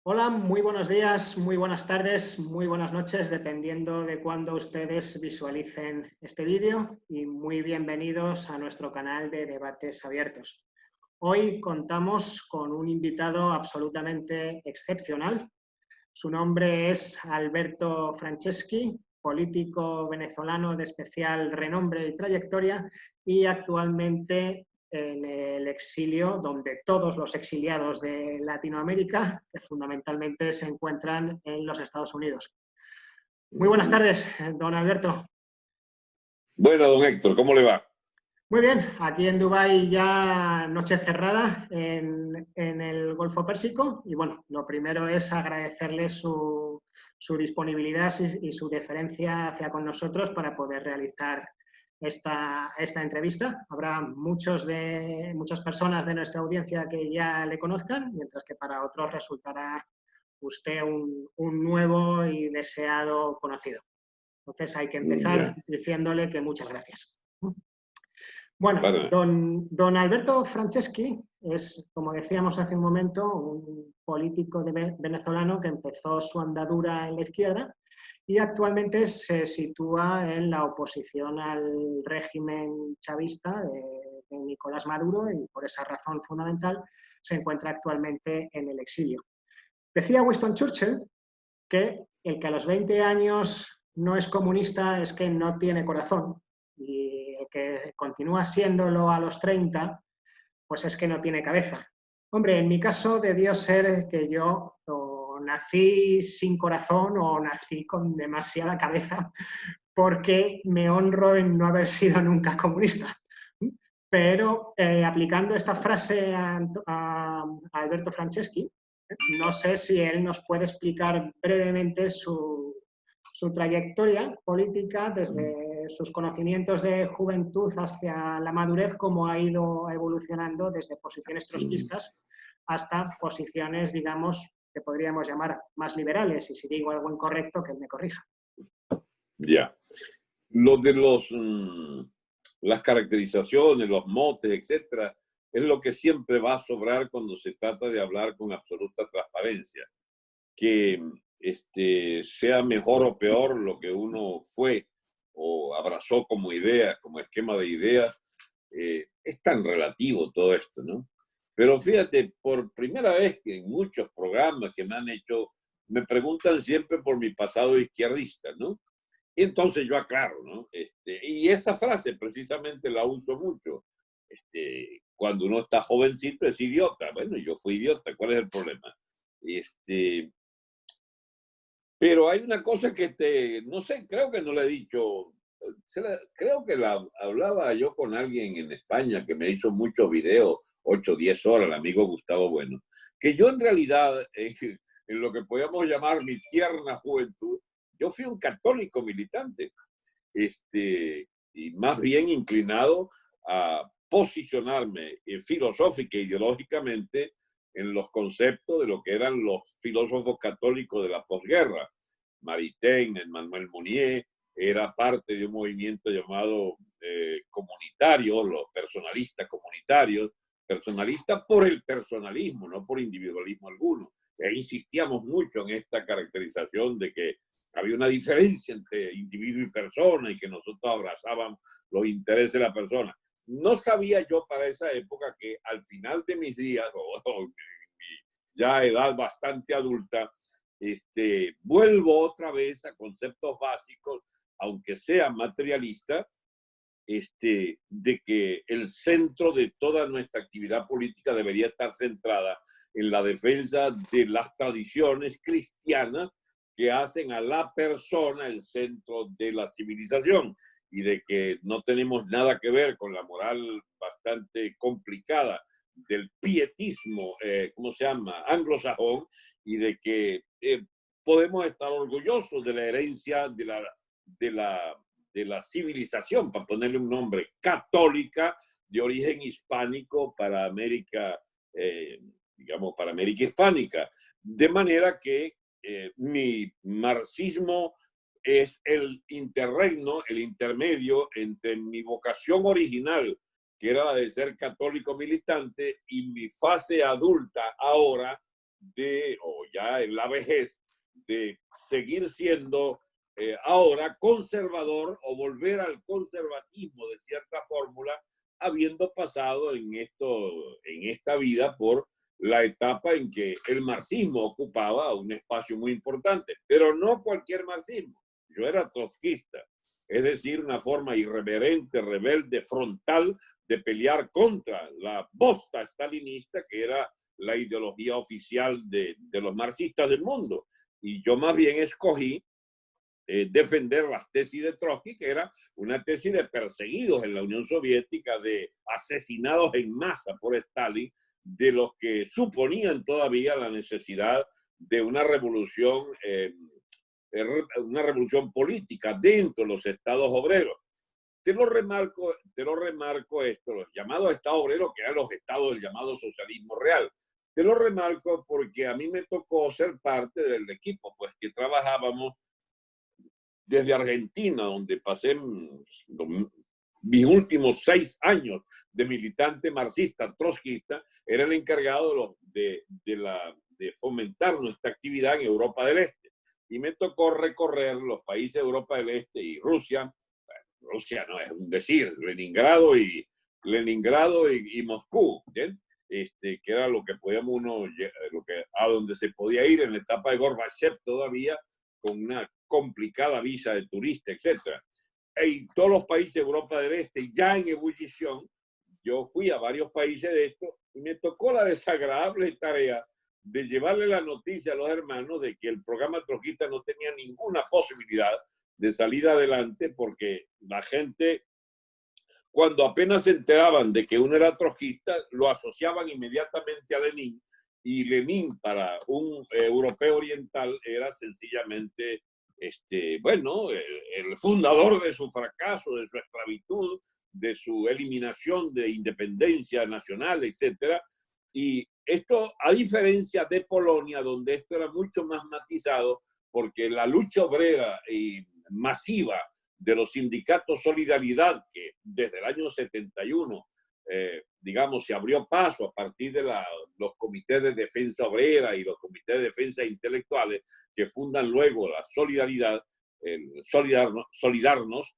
Hola, muy buenos días, muy buenas tardes, muy buenas noches, dependiendo de cuándo ustedes visualicen este vídeo, y muy bienvenidos a nuestro canal de debates abiertos. Hoy contamos con un invitado absolutamente excepcional. Su nombre es Alberto Franceschi, político venezolano de especial renombre y trayectoria, y actualmente en el exilio, donde todos los exiliados de Latinoamérica, que fundamentalmente se encuentran en los Estados Unidos. Muy buenas tardes, don Alberto. Bueno, don Héctor, ¿cómo le va? Muy bien, aquí en Dubái ya noche cerrada en el Golfo Pérsico, y bueno, lo primero es agradecerle su disponibilidad y su deferencia hacia con nosotros para poder realizar esta entrevista. Habrá muchas personas de nuestra audiencia que ya le conozcan, mientras que para otros resultará usted un nuevo y deseado conocido. Entonces hay que empezar Ya, diciéndole que muchas gracias. Bueno, para. don Alberto Franceschi es, como decíamos hace un momento, un político venezolano que empezó su andadura en la izquierda y actualmente se sitúa en la oposición al régimen chavista de Nicolás Maduro, y por esa razón fundamental se encuentra actualmente en el exilio. Decía Winston Churchill que el que a los 20 años no es comunista es que no tiene corazón, y el que continúa siéndolo a los 30, pues es que no tiene cabeza. Hombre, en mi caso debió ser que yo o nací sin corazón o nací con demasiada cabeza, porque me honro en no haber sido nunca comunista. Pero aplicando esta frase a Alberto Franceschi, no sé si él nos puede explicar brevemente su trayectoria política desde sus conocimientos de juventud hacia la madurez, cómo ha ido evolucionando desde posiciones trotskistas hasta posiciones, digamos, que podríamos llamar más liberales, y si digo algo incorrecto, que él me corrija. Ya. Lo de las caracterizaciones, los motes, etcétera, es lo que siempre va a sobrar cuando se trata de hablar con absoluta transparencia. Que sea mejor o peor lo que uno fue o abrazó como idea, como esquema de ideas, es tan relativo todo esto, ¿no? Pero fíjate, por primera vez que en muchos programas que me han hecho, me preguntan siempre por mi pasado izquierdista, ¿no? Y entonces yo aclaro, ¿no? Y esa frase precisamente la uso mucho. Cuando uno está jovencito es idiota. Bueno, yo fui idiota, ¿cuál es el problema? Pero hay una cosa que no sé, creo que no le he dicho, creo que la hablaba yo con alguien en España que me hizo muchos videos, 8 o 10 horas, el amigo Gustavo Bueno, que yo en realidad, en lo que podríamos llamar mi tierna juventud, yo fui un católico militante, y más bien inclinado a posicionarme filosófica e ideológicamente en los conceptos de lo que eran los filósofos católicos de la posguerra. Maritain, Emmanuel Mounier, era parte de un movimiento llamado comunitario, los personalistas comunitarios, personalistas por el personalismo, no por individualismo alguno. Insistíamos mucho en esta caracterización de que había una diferencia entre individuo y persona y que nosotros abrazábamos los intereses de la persona. No sabía yo para esa época que al final de mis días, o mi ya edad bastante adulta, vuelvo otra vez a conceptos básicos, aunque sea materialista, de que el centro de toda nuestra actividad política debería estar centrada en la defensa de las tradiciones cristianas que hacen a la persona el centro de la civilización, y de que no tenemos nada que ver con la moral bastante complicada del pietismo, ¿cómo se llama?, anglosajón, y de que podemos estar orgullosos de la herencia de la civilización, para ponerle un nombre, católica, de origen hispánico para América, digamos, para América hispánica. De manera que mi marxismo es el interregno, el intermedio entre mi vocación original, que era la de ser católico militante, y mi fase adulta ahora o ya en la vejez, de seguir siendo ahora conservador o volver al conservatismo de cierta fórmula, habiendo pasado en esta vida por la etapa en que el marxismo ocupaba un espacio muy importante, pero no cualquier marxismo. Yo era trotskista, es decir, una forma irreverente, rebelde, frontal de pelear contra la bosta stalinista, que era la ideología oficial de los marxistas del mundo. Y yo más bien escogí defender las tesis de Trotsky, que era una tesis de perseguidos en la Unión Soviética, de asesinados en masa por Stalin, de los que suponían todavía la necesidad de una revolución política dentro de los estados obreros. Te lo remarco esto, los llamados estados obreros, que eran los estados del llamado socialismo real. Te lo remarco porque a mí me tocó ser parte del equipo, pues que trabajábamos desde Argentina, donde pasé mis últimos 6 años de militante marxista, trotskista, era el encargado de fomentar nuestra actividad en Europa del Este. Y me tocó recorrer los países de Europa del Este y Rusia. Bueno, Rusia no es un decir, Leningrado y Moscú, ¿bien? Que era lo que podíamos a donde se podía ir en la etapa de Gorbachev todavía, con una complicada visa de turista, etc. En todos los países de Europa del Este, ya en ebullición, yo fui a varios países de esto y me tocó la desagradable tarea de llevarle la noticia a los hermanos de que el programa trotskista no tenía ninguna posibilidad de salir adelante, porque la gente, cuando apenas se enteraban de que uno era trotskista, lo asociaban inmediatamente a Lenin, y Lenin para un europeo oriental era sencillamente el fundador de su fracaso, de su esclavitud, de su eliminación de independencia nacional, etc. Y esto, a diferencia de Polonia, donde esto era mucho más matizado, porque la lucha obrera y masiva de los sindicatos Solidaridad, que desde el año 71, digamos, se abrió paso a partir de los comités de defensa obrera y los comités de defensa intelectuales, que fundan luego la Solidaridad, Solidarnos,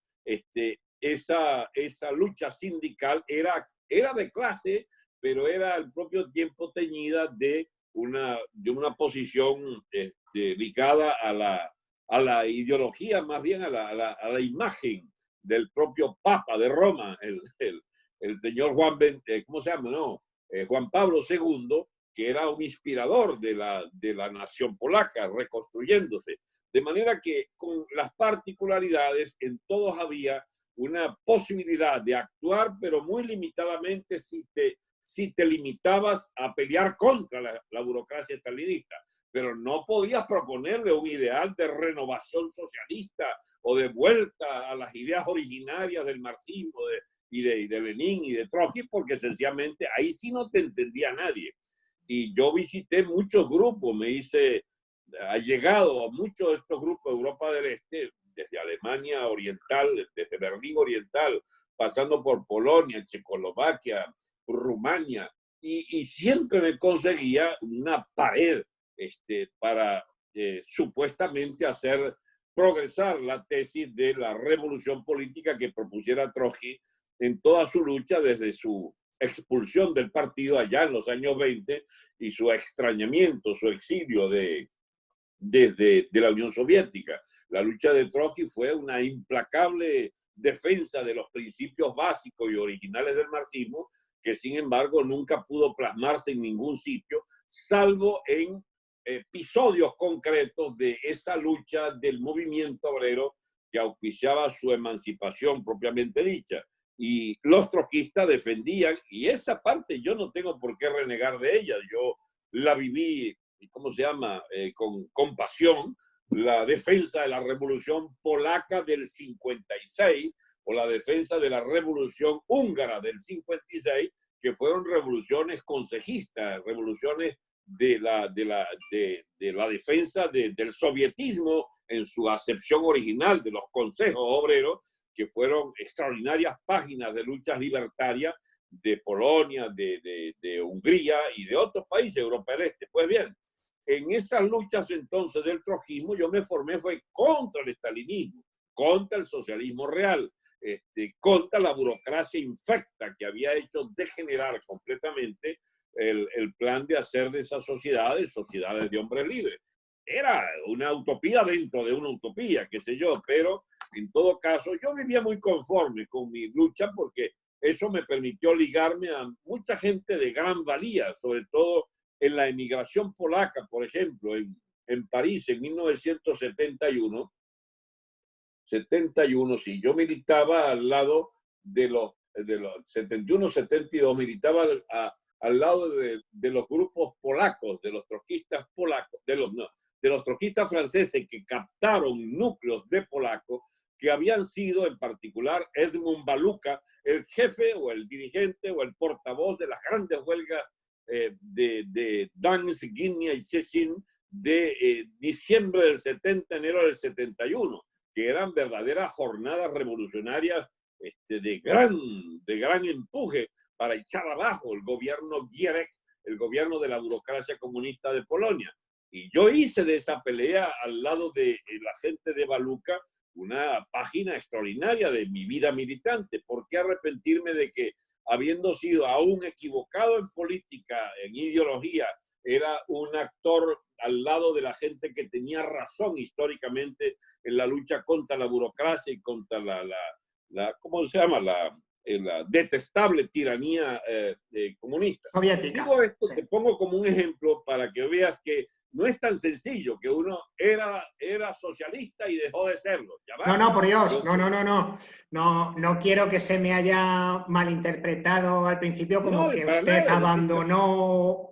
esa lucha sindical era de clase, pero era al propio tiempo teñida de una posición ligada a la ideología, más bien a la imagen del propio Papa de Roma, el señor ¿cómo se llama? No, Juan Pablo II, que era un inspirador de la nación polaca, reconstruyéndose. De manera que con las particularidades, en todos había una posibilidad de actuar, pero muy limitadamente si te limitabas a pelear contra la burocracia estalinista. Pero no podías proponerle un ideal de renovación socialista o de vuelta a las ideas originarias del marxismo y de Lenin y de Trotsky, porque sencillamente ahí sí no te entendía nadie. Y yo visité muchos grupos, me hice allegado a muchos de estos grupos de Europa del Este, desde Alemania Oriental, desde Berlín Oriental, pasando por Polonia, Checoslovaquia, Rumania, y siempre me conseguía una pared para supuestamente hacer progresar la tesis de la revolución política que propusiera Trotsky en toda su lucha, desde su expulsión del partido allá en los años 20 y su extrañamiento, su exilio de la Unión Soviética. La lucha de Trotsky fue una implacable defensa de los principios básicos y originales del marxismo, que sin embargo nunca pudo plasmarse en ningún sitio, salvo en episodios concretos de esa lucha del movimiento obrero que auspiciaba su emancipación propiamente dicha. Y los trotskistas defendían, y esa parte yo no tengo por qué renegar de ella, yo la viví, ¿cómo se llama?, con pasión, la defensa de la revolución polaca del 56 o la defensa de la revolución húngara del 56, que fueron revoluciones consejistas, revoluciones de la defensa del sovietismo en su acepción original, de los consejos obreros, que fueron extraordinarias páginas de luchas libertarias de Polonia, de Hungría y de otros países de Europa del Este. Pues bien, en esas luchas entonces del trotskismo yo me formé fue contra el estalinismo, contra el socialismo real, contra la burocracia infecta que había hecho degenerar completamente el plan de hacer de esas sociedades de hombres libres. Era una utopía dentro de una utopía, qué sé yo, pero en todo caso yo vivía muy conforme con mi lucha porque eso me permitió ligarme a mucha gente de gran valía, sobre todo en la emigración polaca, por ejemplo, en París en 1971, 71, sí, yo militaba al lado de los 71, 72, militaba al lado de los grupos polacos, de los trotskistas polacos, de los trotskistas franceses que captaron núcleos de polacos que habían sido en particular Edmund Baluka, el jefe o el dirigente o el portavoz de las grandes huelgas de Danzig, Gdynia y Szczecin de diciembre del 70, enero del 71, que eran verdaderas jornadas revolucionarias de gran empuje para echar abajo el gobierno Gierek, el gobierno de la burocracia comunista de Polonia. Y yo hice de esa pelea al lado de la gente de Baluka una página extraordinaria de mi vida militante. ¿Por qué arrepentirme de que, habiendo sido aún equivocado en política, en ideología, era un actor al lado de la gente que tenía razón históricamente en la lucha contra la burocracia y contra ¿cómo se llama? La detestable tiranía comunista? Soviética. Digo esto, Sí. te pongo como un ejemplo para que veas que no es tan sencillo, que uno era socialista y dejó de serlo. ¿Ya va? No, por Dios, no quiero que se me haya malinterpretado al principio como No, que para usted nada, abandonó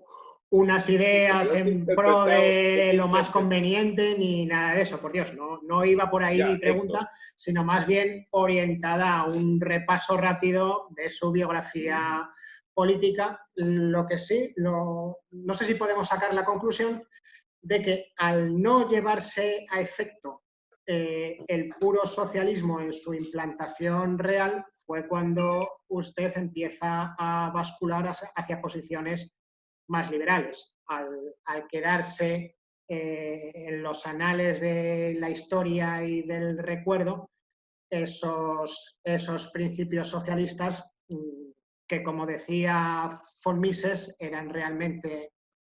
unas ideas yo te he en pro interpretado, de lo más conveniente ni nada de eso, por Dios, no iba por ahí mi ya, pregunta, Héctor. sino más bien orientada a un repaso rápido de su biografía política. Lo que sí, no sé si podemos sacar la conclusión de que al no llevarse a efecto el puro socialismo en su implantación real fue cuando usted empieza a bascular hacia posiciones más liberales. Al quedarse en los anales de la historia y del recuerdo esos principios socialistas que, como decía von Mises, eran realmente,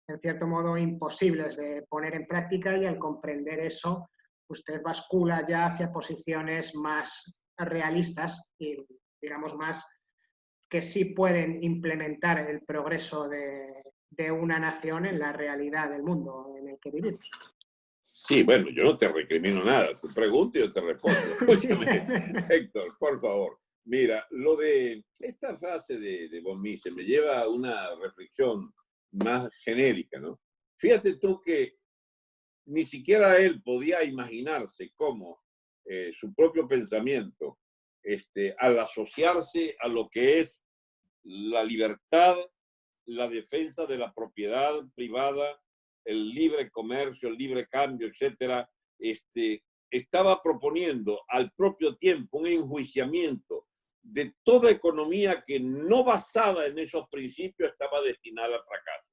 en cierto modo, imposibles de poner en práctica, y al comprender eso, usted bascula ya hacia posiciones más realistas y, digamos, más que sí pueden implementar el progreso de una nación en la realidad del mundo en el que vivimos. Sí, bueno, yo no te recrimino nada. Tú preguntas y yo te respondo. Escúchame, Héctor, por favor. Mira, lo de esta frase de von Mises me lleva a una reflexión más genérica, ¿no? Fíjate tú que ni siquiera él podía imaginarse cómo su propio pensamiento, al asociarse a lo que es la libertad, la defensa de la propiedad privada, el libre comercio, el libre cambio, etcétera, estaba proponiendo al propio tiempo un enjuiciamiento de toda economía que no basada en esos principios estaba destinada al fracaso.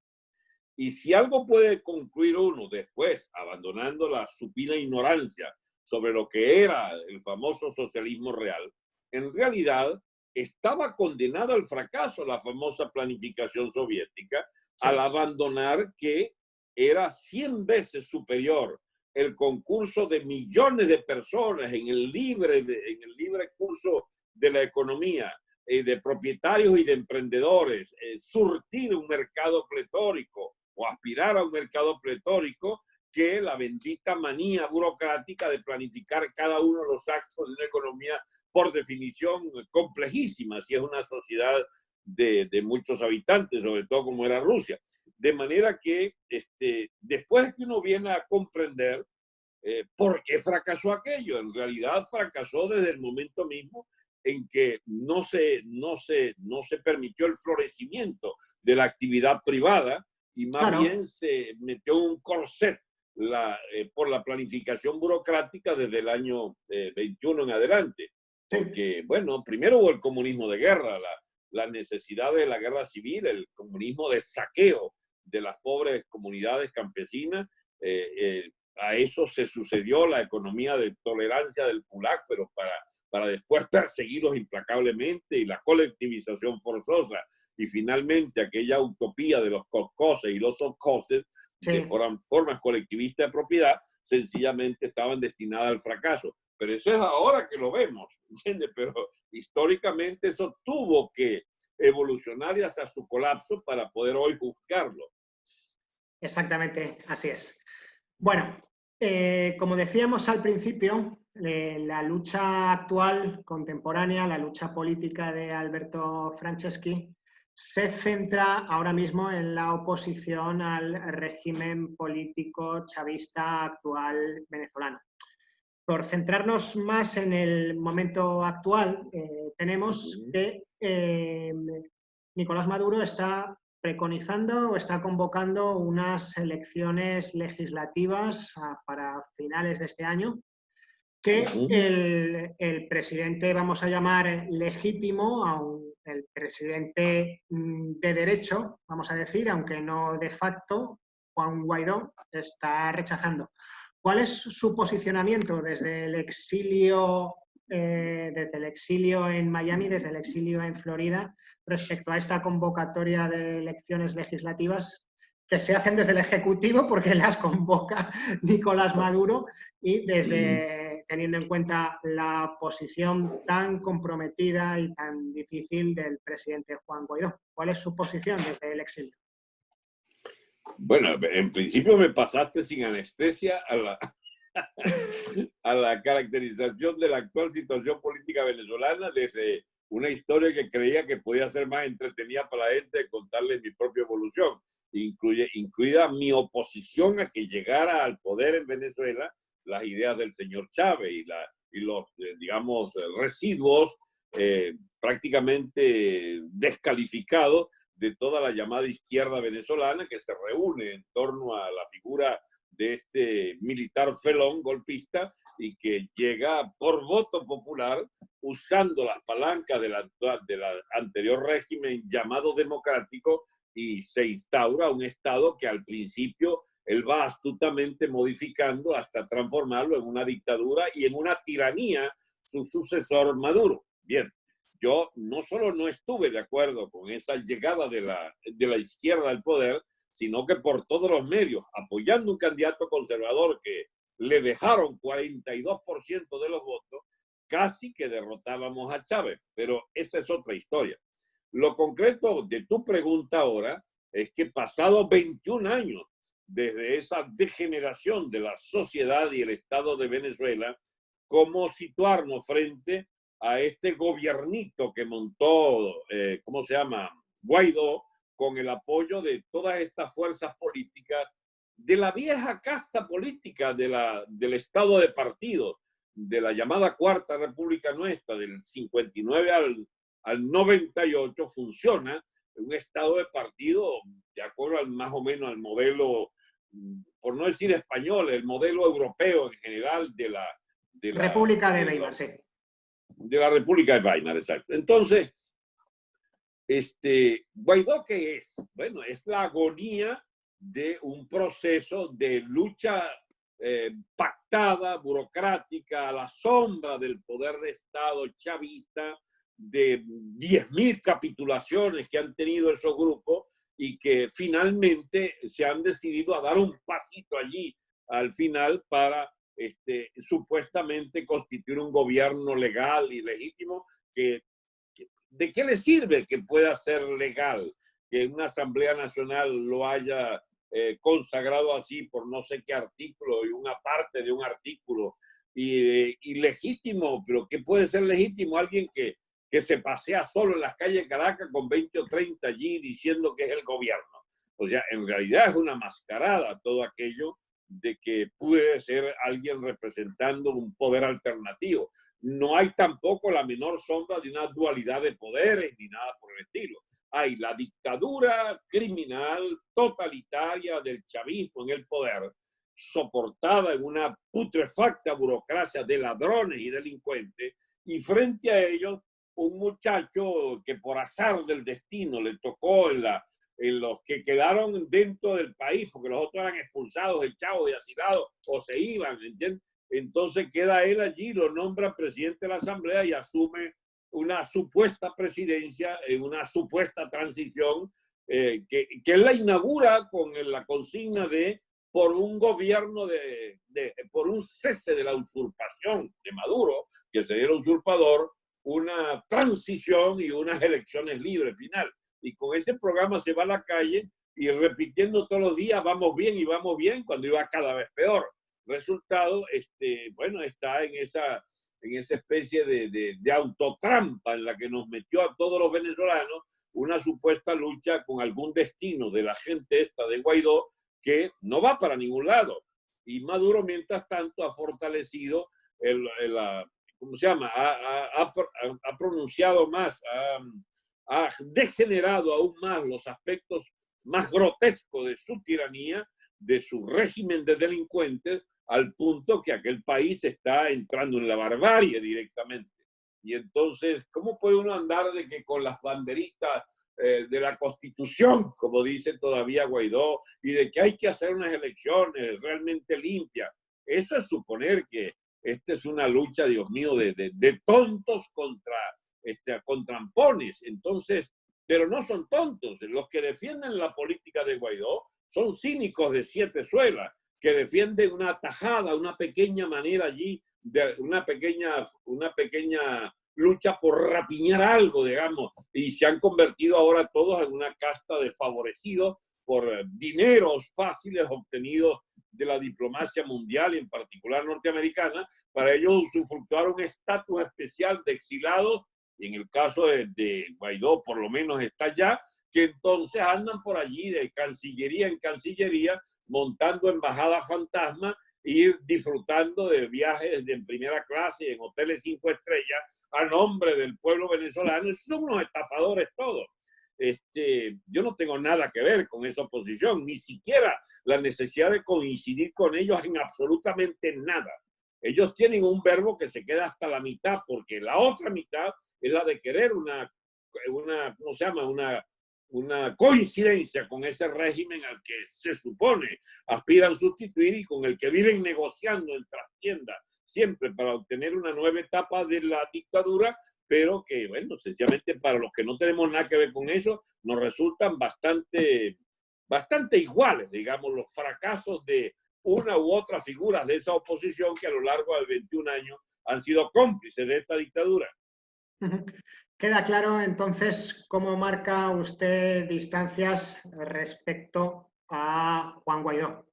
Y si algo puede concluir uno después, abandonando la supina ignorancia sobre lo que era el famoso socialismo real, en realidad estaba condenada al fracaso la famosa planificación soviética, sí, al abandonar que era 100 veces superior el concurso de millones de personas en el libre curso de la economía, de propietarios y de emprendedores, surtir un mercado pletórico o aspirar a un mercado pletórico, que la bendita manía burocrática de planificar cada uno de los actos de una economía por definición complejísima, si es una sociedad de muchos habitantes, sobre todo como era Rusia. De manera que después que uno viene a comprender por qué fracasó aquello, en realidad fracasó desde el momento mismo en que no se permitió el florecimiento de la actividad privada, y más claro, bien se metió un corset por la planificación burocrática desde el año 21 en adelante. Porque, sí, bueno, primero hubo el comunismo de guerra, la necesidad de la guerra civil, el comunismo de saqueo de las pobres comunidades campesinas. A eso se sucedió la economía de tolerancia del Kulak, pero para después perseguirlos implacablemente, y la colectivización forzosa, y finalmente aquella utopía de los kolkhozes y los sovkhozes, que fueran formas colectivistas de propiedad, sencillamente estaban destinadas al fracaso. Pero eso es ahora que lo vemos, ¿entiendes? Pero históricamente eso tuvo que evolucionar hacia su colapso para poder hoy juzgarlo. Exactamente, así es. Bueno, como decíamos al principio, la lucha actual, contemporánea, la lucha política de Alberto Franceschi, se centra ahora mismo en la oposición al régimen político chavista actual venezolano. Por centrarnos más en el momento actual, tenemos que Nicolás Maduro está preconizando o está convocando unas elecciones legislativas para finales de este año, que el presidente, vamos a llamar legítimo, el presidente de derecho, vamos a decir, aunque no de facto, Juan Guaidó, está rechazando. ¿Cuál es su posicionamiento desde el exilio en Miami, desde el exilio en Florida, respecto a esta convocatoria de elecciones legislativas que se hacen desde el Ejecutivo, porque las convoca Nicolás Maduro, y desde teniendo en cuenta la posición tan comprometida y tan difícil del presidente Juan Guaidó? ¿Cuál es su posición desde el exilio? Bueno, en principio me pasaste sin anestesia a la caracterización de la actual situación política venezolana desde una historia que creía que podía ser más entretenida para la gente de contarle mi propia evolución, incluida mi oposición a que llegara al poder en Venezuela las ideas del señor Chávez y los, digamos, residuos prácticamente descalificados de toda la llamada izquierda venezolana, que se reúne en torno a la figura de este militar felón golpista y que llega por voto popular usando las palancas del anterior régimen llamado democrático, y se instaura un Estado que al principio él va astutamente modificando hasta transformarlo en una dictadura y en una tiranía, su sucesor Maduro. Bien, yo no solo no estuve de acuerdo con esa llegada de la izquierda al poder, sino que por todos los medios, apoyando un candidato conservador que le dejaron 42% de los votos, casi que derrotábamos a Chávez. Pero esa es otra historia. Lo concreto de tu pregunta ahora es que pasados 21 años desde esa degeneración de la sociedad y el Estado de Venezuela, ¿cómo situarnos frente a este gobiernito que montó, ¿cómo se llama?, Guaidó, con el apoyo de todas estas fuerzas políticas, de la vieja casta política del Estado de partido, de la llamada Cuarta República nuestra, del 59 al 98, funciona un Estado de partido de acuerdo más o menos al modelo, por no decir español, el modelo europeo en general de la República de Weimar, sí. De la República de Weimar, exacto. Entonces, ¿Guaidó qué es? Bueno, es la agonía de un proceso de lucha pactada, burocrática, a la sombra del poder de Estado chavista, de 10.000 capitulaciones que han tenido esos grupos y que finalmente se han decidido a dar un pasito allí al final para supuestamente constituir un gobierno legal y legítimo. ¿De qué le sirve que pueda ser legal, que una Asamblea Nacional lo haya consagrado así por no sé qué artículo y una parte de un artículo, y legítimo? Pero ¿qué puede ser legítimo? Alguien que se pasea solo en las calles de Caracas con 20 o 30 allí diciendo que es el gobierno. O sea, en realidad es una mascarada todo aquello de que puede ser alguien representando un poder alternativo. No hay tampoco la menor sombra de una dualidad de poderes ni nada por el estilo. Hay la dictadura criminal totalitaria del chavismo en el poder, soportada en una putrefacta burocracia de ladrones y delincuentes, y frente a ellos un muchacho que por azar del destino le tocó en la en los que quedaron dentro del país, porque los otros eran expulsados, echados y asilados o se iban, ¿entiendes? Entonces queda él allí, lo nombra presidente de la Asamblea y asume una supuesta presidencia en una supuesta transición que él la inaugura con la consigna de por un gobierno por un cese de la usurpación de Maduro, que sería el usurpador, una transición y unas elecciones libres final. Y con ese programa se va a la calle y repitiendo todos los días, vamos bien y vamos bien, cuando iba cada vez peor. Resultado, bueno, está en esa especie de autotrampa en la que nos metió a todos los venezolanos una supuesta lucha con algún destino de la gente esta de Guaidó que no va para ningún lado. Y Maduro, mientras tanto, ha fortalecido ¿cómo se llama? Ha pronunciado más, ha degenerado aún más los aspectos más grotescos de su tiranía, de su régimen de delincuentes, al punto que aquel país está entrando en la barbarie directamente. Y entonces, ¿cómo puede uno andar de que con las banderitas de la Constitución, como dice todavía Guaidó, y de que hay que hacer unas elecciones realmente limpias? Eso es suponer que esta es una lucha, Dios mío, de tontos con trampones. Entonces, pero no son tontos. Los que defienden la política de Guaidó son cínicos de siete suelas, que defienden una tajada, una pequeña manera allí, una pequeña lucha por rapiñar algo, digamos, y se han convertido ahora todos en una casta de favorecidos por dineros fáciles obtenidos de la diplomacia mundial y en particular norteamericana. Para ellos usufructuar un estatus especial de exilados, y en el caso de Guaidó por lo menos está ya, que entonces andan por allí de cancillería en cancillería, montando embajadas fantasma, ir disfrutando de viajes en primera clase en hoteles 5 estrellas a nombre del pueblo venezolano. Esos son unos estafadores todos. Yo no tengo nada que ver con esa oposición, ni siquiera la necesidad de coincidir con ellos en absolutamente nada. Ellos tienen un verbo que se queda hasta la mitad, porque la otra mitad es la de querer ¿cómo se llama? Una coincidencia con ese régimen al que se supone aspiran sustituir y con el que viven negociando en trastienda siempre para obtener una nueva etapa de la dictadura, pero que, bueno, sencillamente para los que no tenemos nada que ver con eso, nos resultan bastante iguales, digamos, los fracasos de una u otra figura de esa oposición que a lo largo de 21 años han sido cómplices de esta dictadura. Queda claro entonces cómo marca usted distancias respecto a Juan Guaidó.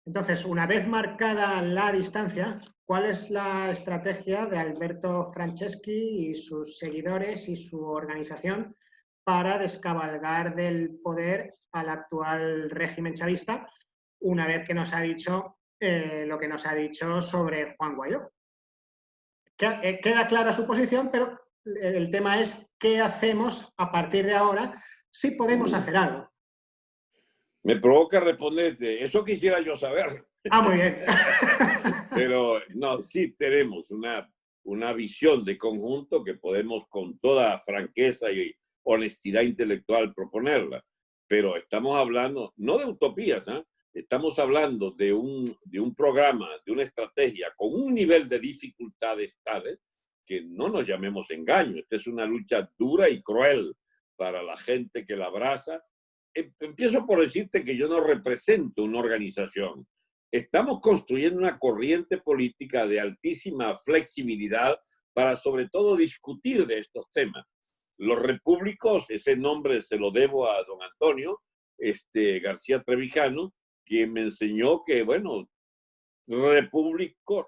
Entonces, una vez marcada la distancia, ¿cuál es la estrategia de Alberto Franceschi y sus seguidores y su organización para descabalgar del poder al actual régimen chavista, una vez que nos ha dicho lo que nos ha dicho sobre Juan Guaidó? Queda clara su posición, pero el tema es qué hacemos a partir de ahora, si podemos hacer algo. Me provoca responderte, eso quisiera yo saber. Ah, muy bien. Pero no, sí tenemos una visión de conjunto que podemos con toda franqueza y honestidad intelectual proponerla. Pero estamos hablando, no de utopías, ¿eh? Estamos hablando de un programa, de una estrategia con un nivel de dificultades tales que no nos llamemos engaño. Esta es una lucha dura y cruel para la gente que la abraza. Empiezo por decirte que yo no represento una organización. Estamos construyendo una corriente política de altísima flexibilidad para sobre todo discutir de estos temas. Los repúblicos, ese nombre se lo debo a don Antonio García Trevijano, quien me enseñó que, bueno,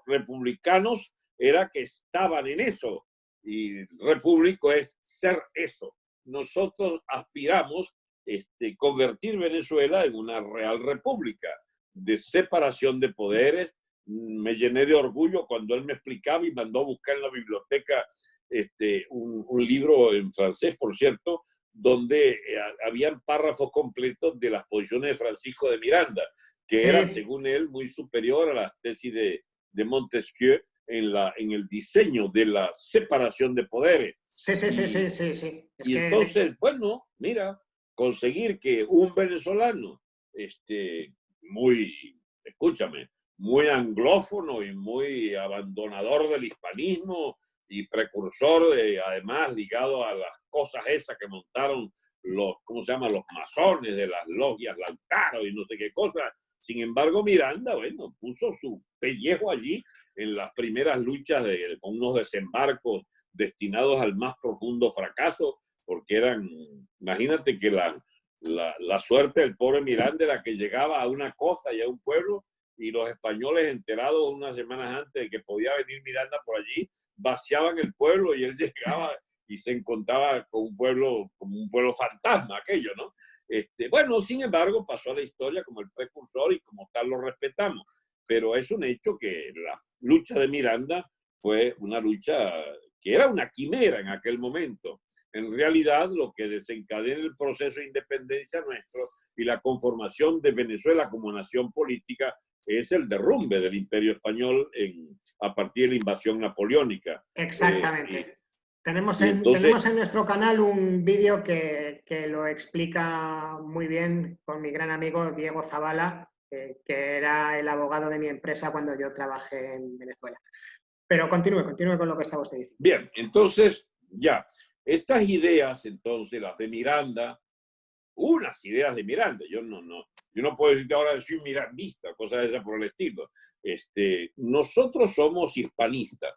republicanos era que estaban en eso y repúblico es ser eso. Nosotros aspiramos convertir Venezuela en una real república de separación de poderes. Me llené de orgullo cuando él me explicaba y mandó a buscar en la biblioteca un libro en francés, por cierto, donde habían párrafos completos de las posiciones de Francisco de Miranda, que era, según él, muy superior a la tesis de Montesquieu en el diseño de la separación de poderes. Sí. Y entonces, bueno, mira, conseguir que un venezolano, escúchame, muy anglófono y muy abandonador del hispanismo y precursor, además, ligado a las cosas esas que montaron los, ¿cómo se llama?, los masones de las logias Lautaro y no sé qué cosa. Sin embargo, Miranda, bueno, puso su pellejo allí en las primeras luchas con unos desembarcos destinados al más profundo fracaso, porque eran, imagínate que la suerte del pobre Miranda era que llegaba a una costa y a un pueblo, y los españoles, enterados unas semanas antes de que podía venir Miranda por allí, vaciaban el pueblo y él llegaba y se encontraba con un pueblo, como un pueblo fantasma, aquello, ¿no? Bueno, sin embargo, pasó a la historia como el precursor y como tal lo respetamos. Pero es un hecho que la lucha de Miranda fue una lucha que era una quimera en aquel momento. En realidad, lo que desencadena el proceso de independencia nuestro y la conformación de Venezuela como nación política es el derrumbe del Imperio Español a partir de la invasión napoleónica. Exactamente. Tenemos entonces, tenemos en nuestro canal un vídeo que lo explica muy bien con mi gran amigo Diego Zavala, que era el abogado de mi empresa cuando yo trabajé en Venezuela. Pero continúe con lo que estaba usted diciendo. bien, entonces, ya, estas ideas, entonces, las de Miranda, unas ideas de Miranda, yo no puedo decirte ahora que soy mirandista, cosas de esas por el estilo. Nosotros somos hispanistas,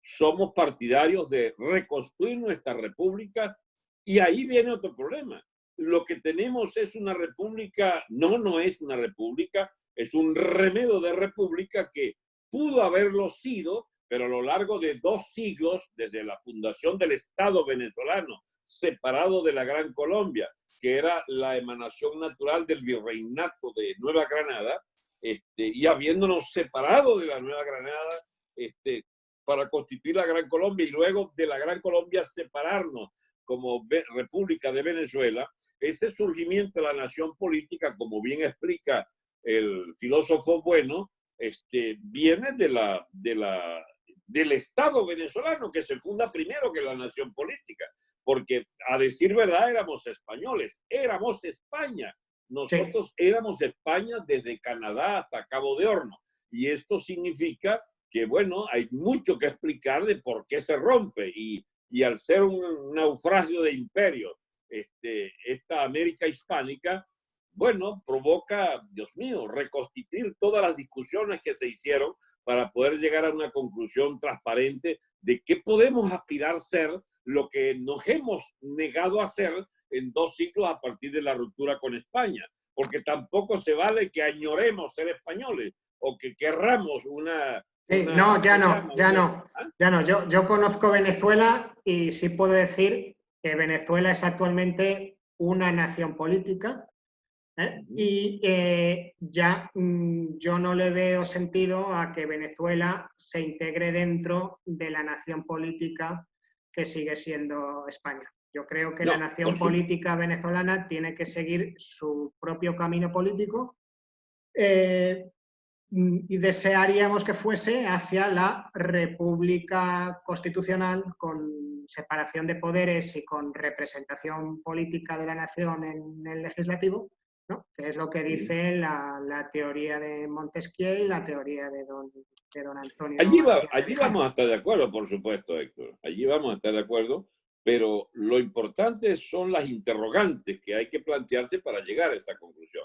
somos partidarios de reconstruir nuestra república, y ahí viene otro problema. Lo que tenemos es una república, no es una república, es un remedio de república que pudo haberlo sido, pero a lo largo de 2 siglos, desde la fundación del Estado venezolano, separado de la Gran Colombia, que era la emanación natural del virreinato de Nueva Granada, y habiéndonos separado de la Nueva Granada, para constituir la Gran Colombia, y luego de la Gran Colombia separarnos como República de Venezuela, ese surgimiento de la nación política, como bien explica el filósofo Bueno, viene del Estado venezolano, que se funda primero que la nación política, porque a decir verdad éramos españoles, éramos España. Nosotros sí éramos España desde Canadá hasta Cabo de Horno, y esto significa que, bueno, hay mucho que explicar de por qué se rompe, y al ser un naufragio de imperio, esta América hispánica, bueno, provoca, Dios mío, reconstituir todas las discusiones que se hicieron para poder llegar a una conclusión transparente de qué podemos aspirar a ser, lo que nos hemos negado a ser en 2 siglos a partir de la ruptura con España, porque tampoco se vale que añoremos ser españoles o que querramos Sí, no, ya no. Yo conozco Venezuela y sí puedo decir que Venezuela es actualmente una nación política, y yo no le veo sentido a que Venezuela se integre dentro de la nación política que sigue siendo España. Yo creo que la nación política venezolana tiene que seguir su propio camino político, y desearíamos que fuese hacia la república constitucional con separación de poderes y con representación política de la nación en el legislativo, ¿no? Que es lo que dice la teoría de Montesquieu y la teoría de don Antonio. Allí vamos a estar de acuerdo, por supuesto, Héctor. Allí vamos a estar de acuerdo, pero lo importante son las interrogantes que hay que plantearse para llegar a esa conclusión.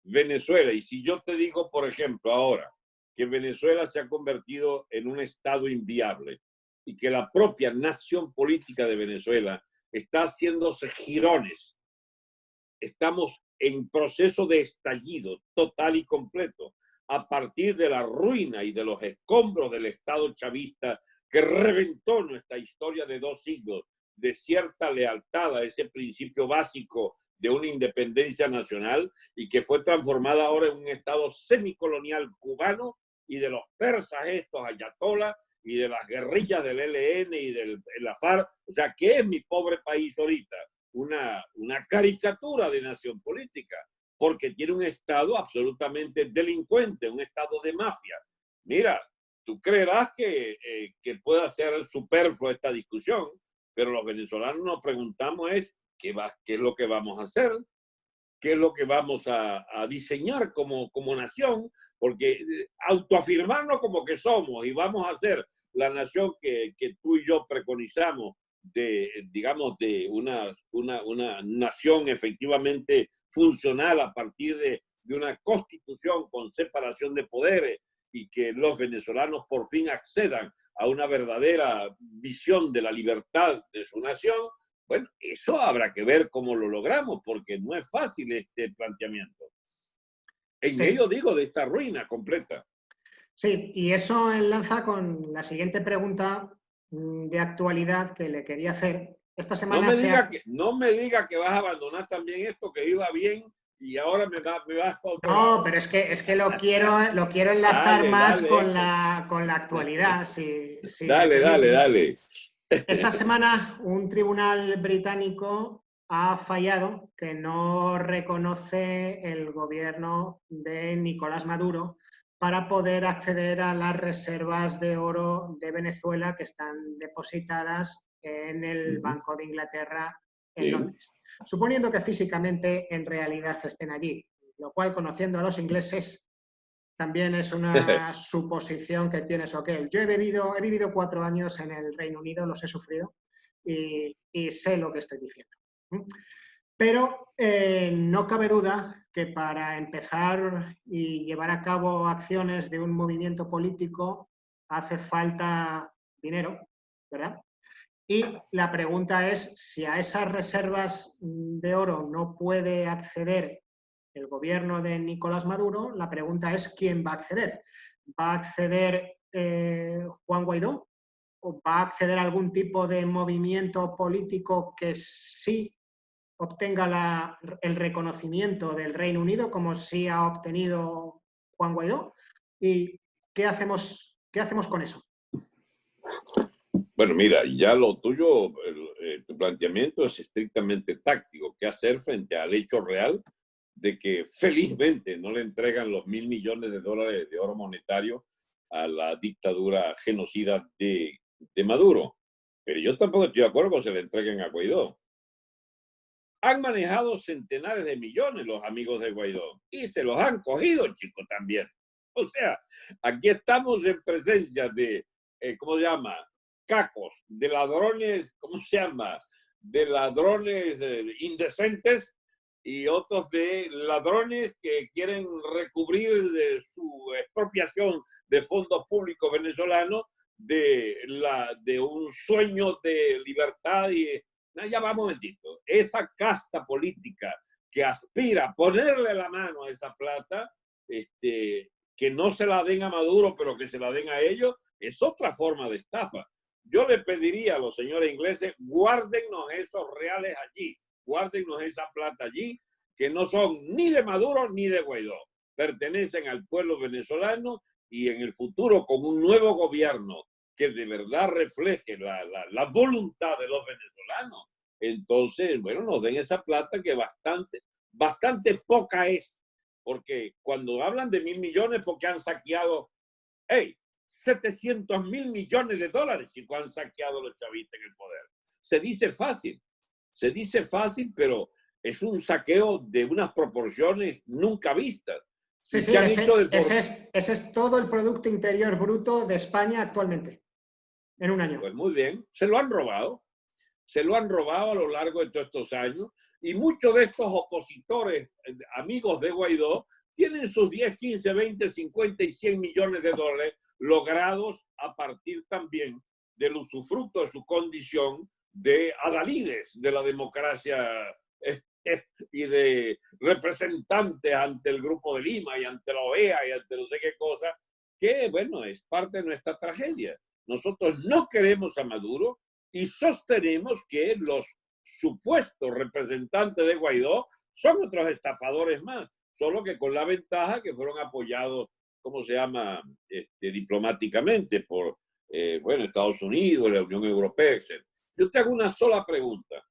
Venezuela, y si yo te digo, por ejemplo, ahora que Venezuela se ha convertido en un estado inviable y que la propia nación política de Venezuela está haciéndose jirones, estamos en proceso de estallido total y completo a partir de la ruina y de los escombros del Estado chavista que reventó nuestra historia de 2 siglos de cierta lealtad a ese principio básico de una independencia nacional, y que fue transformada ahora en un Estado semicolonial cubano, y de los persas estos ayatolás y de las guerrillas del ELN y de la FARC. O sea, ¿qué es mi pobre país ahorita? Una caricatura de nación política, porque tiene un Estado absolutamente delincuente, un Estado de mafia. Mira, tú creerás que pueda ser superfluo esta discusión, pero los venezolanos nos preguntamos es, ¿qué es lo que vamos a hacer? ¿Qué es lo que vamos a diseñar como nación? Porque autoafirmarnos como que somos y vamos a ser la nación que tú y yo preconizamos, digamos, de una nación efectivamente funcional a partir de una constitución con separación de poderes y que los venezolanos por fin accedan a una verdadera visión de la libertad de su nación. Bueno, eso habrá que ver cómo lo logramos, porque no es fácil este planteamiento. En medio, digo, de esta ruina completa. Sí, y eso enlaza con la siguiente pregunta de actualidad que le quería hacer. Esta semana no me diga que vas a abandonar también esto que iba bien y ahora me vas a otro No, lado. pero es que lo quiero enlazar más con la actualidad, si me permite. Dale. Esta semana un tribunal británico ha fallado que no reconoce el gobierno de Nicolás Maduro para poder acceder a las reservas de oro de Venezuela que están depositadas en el Banco de Inglaterra en Londres, suponiendo que físicamente en realidad estén allí, lo cual, conociendo a los ingleses, también es una suposición que tienes o que yo he vivido 4 años en el Reino Unido, los he sufrido y sé lo que estoy diciendo. Pero no cabe duda que para empezar y llevar a cabo acciones de un movimiento político hace falta dinero, ¿verdad? Y la pregunta es si a esas reservas de oro no puede acceder el gobierno de Nicolás Maduro, la pregunta es quién va a acceder. ¿Va a acceder Juan Guaidó? ¿O va a acceder a algún tipo de movimiento político que sí obtenga el reconocimiento del Reino Unido, como sí ha obtenido Juan Guaidó? ¿Y qué hacemos con eso? Bueno, mira, ya lo tuyo, tu planteamiento es estrictamente táctico. ¿Qué hacer frente al hecho real de que felizmente no le entregan los $1.000 millones de oro monetario a la dictadura genocida de Maduro? Pero yo tampoco estoy de acuerdo con que se le entreguen a Guaidó. Han manejado centenares de millones los amigos de Guaidó y se los han cogido, chicos, también. O sea, aquí estamos en presencia de, ¿cómo se llama? Cacos, de ladrones, ¿cómo se llama? De ladrones indecentes y otros de ladrones que quieren recubrir su expropiación de fondos públicos venezolanos de un sueño de libertad y no, ya va un momentito. Esa casta política que aspira a ponerle la mano a esa plata, que no se la den a Maduro, pero que se la den a ellos, es otra forma de estafa. Yo le pediría a los señores ingleses, guárdennos esos reales allí, guárdennos esa plata allí, que no son ni de Maduro ni de Guaidó. Pertenecen al pueblo venezolano y en el futuro, con un nuevo gobierno que de verdad refleje la voluntad de los venezolanos, entonces, bueno, nos den esa plata que bastante poca es, porque cuando hablan de 1.000 millones, porque han saqueado, 700.000 millones de dólares, y han saqueado los chavistas en el poder. Se dice fácil, pero es un saqueo de unas proporciones nunca vistas. Sí, sí, ese es todo el Producto Interior Bruto de España actualmente, en un año. Pues muy bien, se lo han robado a lo largo de todos estos años y muchos de estos opositores, amigos de Guaidó, tienen sus 10, 15, 20, 50 y 100 millones de dólares logrados a partir también del usufructo de su condición de adalides de la democracia y de representantes ante el Grupo de Lima y ante la OEA y ante no sé qué cosa, que, bueno, es parte de nuestra tragedia. Nosotros no queremos a Maduro y sostenemos que los supuestos representantes de Guaidó son otros estafadores más, solo que con la ventaja que fueron apoyados, ¿cómo se llama?, diplomáticamente por, Estados Unidos, la Unión Europea, etc. Yo te hago una sola pregunta.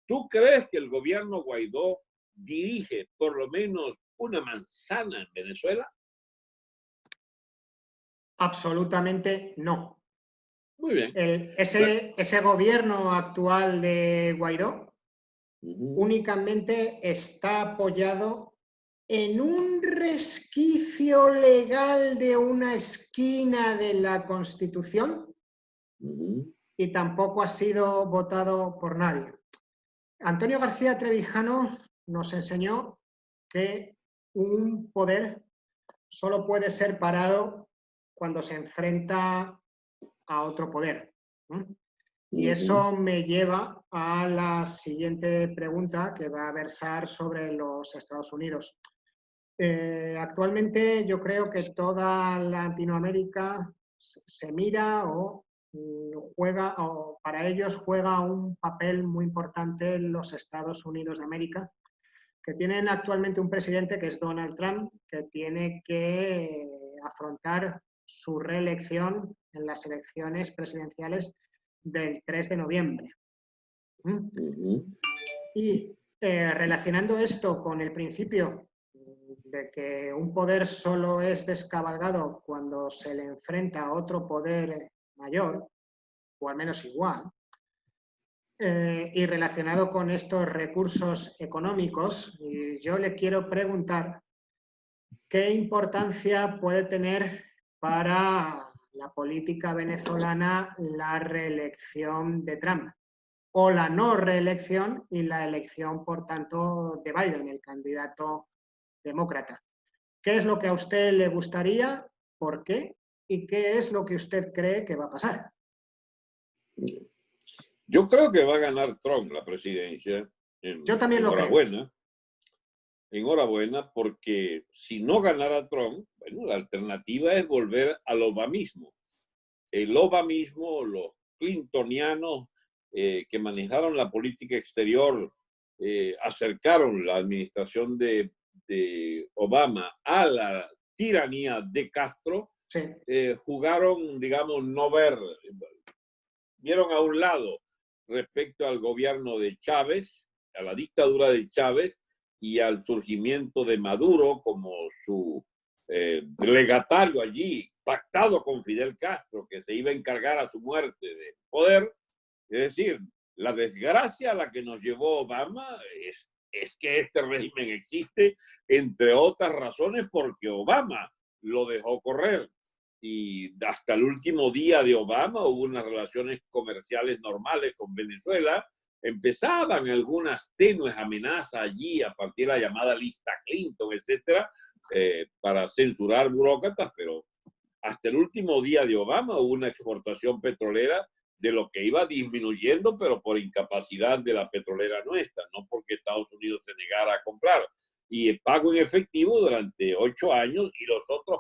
¿Tú crees que el gobierno Guaidó dirige por lo menos una manzana en Venezuela? Absolutamente no. Muy bien. Ese gobierno actual de Guaidó Ujú. únicamente está apoyado en un resquicio legal de una esquina de la Constitución Ujú. y tampoco ha sido votado por nadie. Antonio García Trevijano nos enseñó que un poder solo puede ser parado cuando se enfrenta a otro poder. Y Ujú. eso me lleva a la siguiente pregunta que va a versar sobre los Estados Unidos. Actualmente yo creo que toda Latinoamérica se mira o juega, o para ellos juega un papel muy importante en los Estados Unidos de América, que tienen actualmente un presidente que es Donald Trump, que tiene que afrontar su reelección en las elecciones presidenciales del 3 de noviembre. Ujú. Y relacionando esto con el principio de que un poder solo es descabalgado cuando se le enfrenta a otro poder mayor, o al menos igual, y relacionado con estos recursos económicos, yo le quiero preguntar qué importancia puede tener para la política venezolana la reelección de Trump o la no reelección y la elección, por tanto, de Biden, el candidato demócrata. ¿Qué es lo que a usted le gustaría? ¿Por qué? ¿Y qué es lo que usted cree que va a pasar? Yo creo que va a ganar Trump la presidencia. Yo también lo creo. Enhorabuena. Enhorabuena, porque si no ganara Trump, bueno, la alternativa es volver al obamismo. El obamismo, los clintonianos que manejaron la política exterior, acercaron la administración de Obama a la tiranía de Castro, Sí. jugaron, digamos, no ver, vieron a un lado respecto al gobierno de Chávez, a la dictadura de Chávez y al surgimiento de Maduro como su legatario allí, pactado con Fidel Castro, que se iba a encargar a su muerte de poder. Es decir, la desgracia a la que nos llevó Obama es que este régimen existe, entre otras razones, porque Obama lo dejó correr. Y hasta el último día de Obama hubo unas relaciones comerciales normales con Venezuela. Empezaban algunas tenues amenazas allí a partir de la llamada lista Clinton, etcétera, para censurar burócratas, pero hasta el último día de Obama hubo una exportación petrolera de lo que iba disminuyendo, pero por incapacidad de la petrolera nuestra, no porque Estados Unidos se negara a comprar. Y pago en efectivo durante 8 años y los otros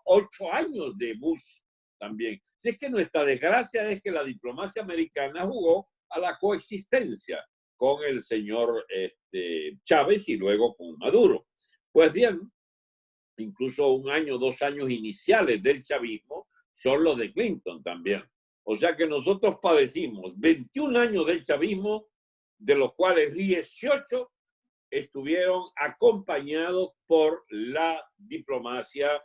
8 años de Bush también. Si es que nuestra desgracia es que la diplomacia americana jugó a la coexistencia con el señor Chávez y luego con Maduro. Pues bien, incluso 1 año, 2 años iniciales del chavismo son los de Clinton también. O sea que nosotros padecimos 21 años del chavismo, de los cuales 18 estuvieron acompañados por la diplomacia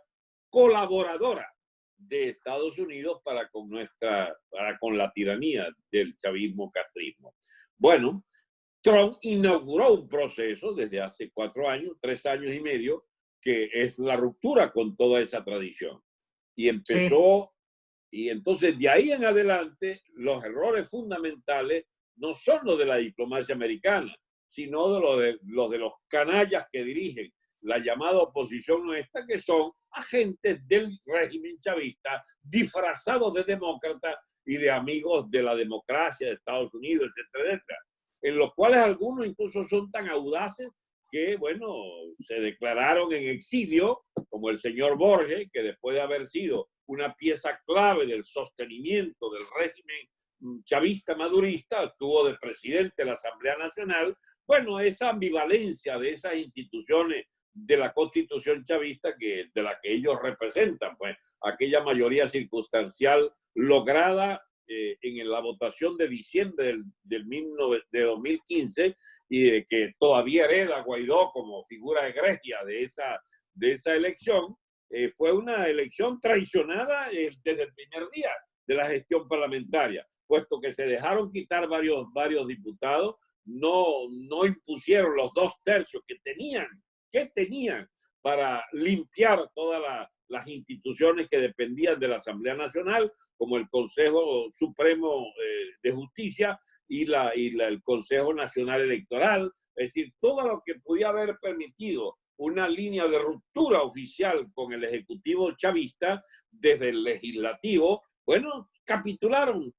colaboradora de Estados Unidos para con la tiranía del chavismo-castrismo. Bueno, Trump inauguró un proceso desde hace 4 años, 3 años y medio, que es la ruptura con toda esa tradición. Y Sí. empezó, y entonces de ahí en adelante, los errores fundamentales no son los de la diplomacia americana, sino los de los canallas que dirigen la llamada oposición nuestra, que son agentes del régimen chavista, disfrazados de demócratas y de amigos de la democracia de Estados Unidos, etcétera, etcétera, en los cuales algunos incluso son tan audaces que, bueno, se declararon en exilio, como el señor Borges, que después de haber sido una pieza clave del sostenimiento del régimen chavista madurista, estuvo de presidente de la Asamblea Nacional. Bueno, esa ambivalencia de esas instituciones de la Constitución chavista de la que ellos representan, pues aquella mayoría circunstancial lograda en la votación de diciembre de 2015 y de que todavía hereda Guaidó como figura egregia de esa elección, fue una elección traicionada desde el primer día de la gestión parlamentaria, puesto que se dejaron quitar varios diputados, no impusieron los 2/3 que tenían para limpiar todas las instituciones que dependían de la Asamblea Nacional, como el Consejo Supremo de Justicia y el Consejo Nacional Electoral, es decir, todo lo que podía haber permitido una línea de ruptura oficial con el Ejecutivo chavista desde el Legislativo, bueno, capitularon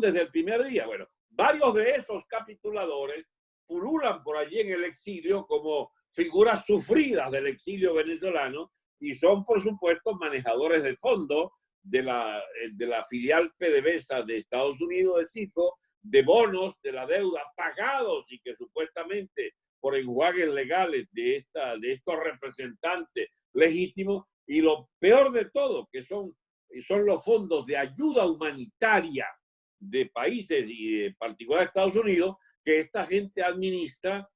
desde el primer día. Bueno, varios de esos capituladores pululan por allí en el exilio como figuras sufridas del exilio venezolano y son, por supuesto, manejadores de fondos de la filial PDVSA de Estados Unidos, de Citgo, de bonos de la deuda pagados y que supuestamente por enjuagues legales de estos representantes legítimos. Y lo peor de todo, que son los fondos de ayuda humanitaria de países y en particular de Estados Unidos, que esta gente administra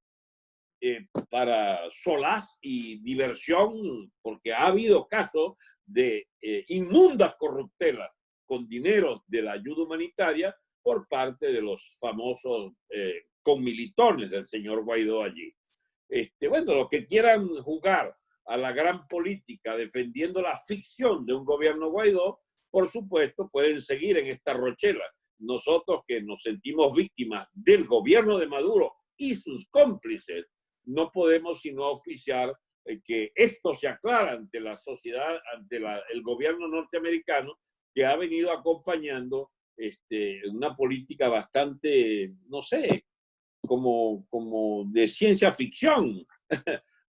para solaz y diversión, porque ha habido casos de inmundas corruptelas con dinero de la ayuda humanitaria por parte de los famosos conmilitones del señor Guaidó allí. Bueno, los que quieran jugar a la gran política defendiendo la ficción de un gobierno Guaidó, por supuesto, pueden seguir en esta rochela. Nosotros que nos sentimos víctimas del gobierno de Maduro y sus cómplices, no podemos sino oficiar que esto se aclara ante la sociedad, ante el gobierno norteamericano, que ha venido acompañando una política bastante, no sé, como de ciencia ficción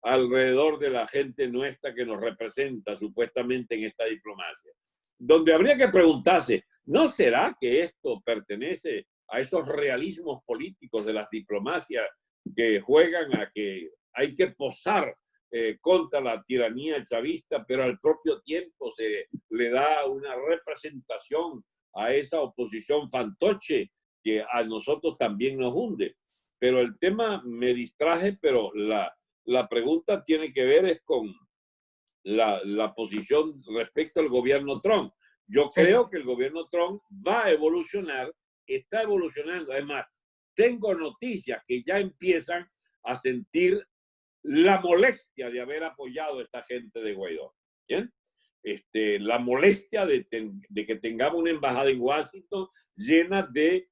alrededor de la gente nuestra que nos representa supuestamente en esta diplomacia. Donde habría que preguntarse, ¿no será que esto pertenece a esos realismos políticos de las diplomacias que juegan a que hay que posar contra la tiranía chavista, pero al propio tiempo se le da una representación a esa oposición fantoche que a nosotros también nos hunde? Pero el tema me distraje, pero la pregunta tiene que ver es con la posición respecto al gobierno Trump. Yo creo que el gobierno Trump va a evolucionar, está evolucionando. Además, tengo noticias que ya empiezan a sentir la molestia de haber apoyado a esta gente de Guaidó. ¿Bien? La molestia de que tengamos una embajada en Washington llena de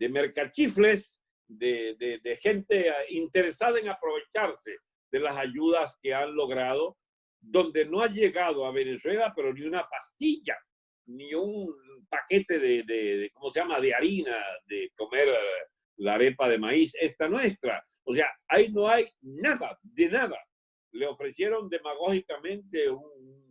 mercachifles, de gente interesada en aprovecharse de las ayudas que han logrado, donde no ha llegado a Venezuela, pero ni una pastilla, ni un paquete ¿cómo se llama?, de harina, de comer la arepa de maíz, esta nuestra. O sea, ahí no hay nada, de nada. Le ofrecieron demagógicamente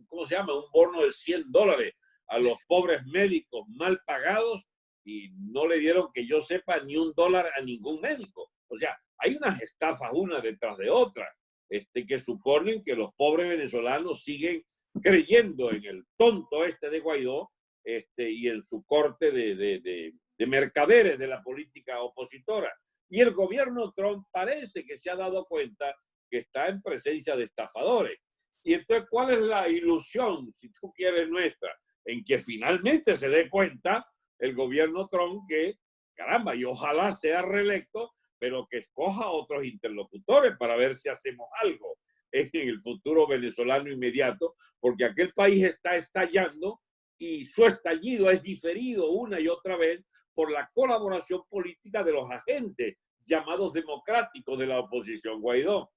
¿cómo se llama?, un bono de $100 a los pobres médicos mal pagados y no le dieron, que yo sepa, ni $1 a ningún médico. O sea, hay unas estafas una detrás de otra. Que suponen que los pobres venezolanos siguen creyendo en el tonto de Guaidó y en su corte de mercaderes de la política opositora. Y el gobierno Trump parece que se ha dado cuenta que está en presencia de estafadores. Y entonces, ¿cuál es la ilusión, si tú quieres, nuestra? En que finalmente se dé cuenta el gobierno Trump que, caramba, y ojalá sea reelecto, pero que escoja otros interlocutores para ver si hacemos algo en el futuro venezolano inmediato, porque aquel país está estallando y su estallido es diferido una y otra vez por la colaboración política de los agentes llamados democráticos de la oposición Guaidó.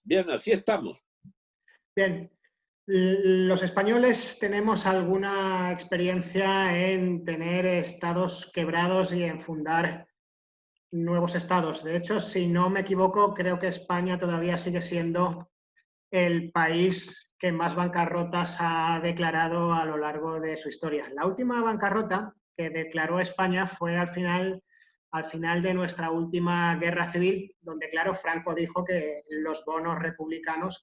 Bien, así estamos. Bien. Los españoles tenemos alguna experiencia en tener estados quebrados y en fundar nuevos estados. De hecho, si no me equivoco, creo que España todavía sigue siendo el país que más bancarrotas ha declarado a lo largo de su historia. La última bancarrota que declaró España fue al final de nuestra última guerra civil, donde, claro, Franco dijo que los bonos republicanos,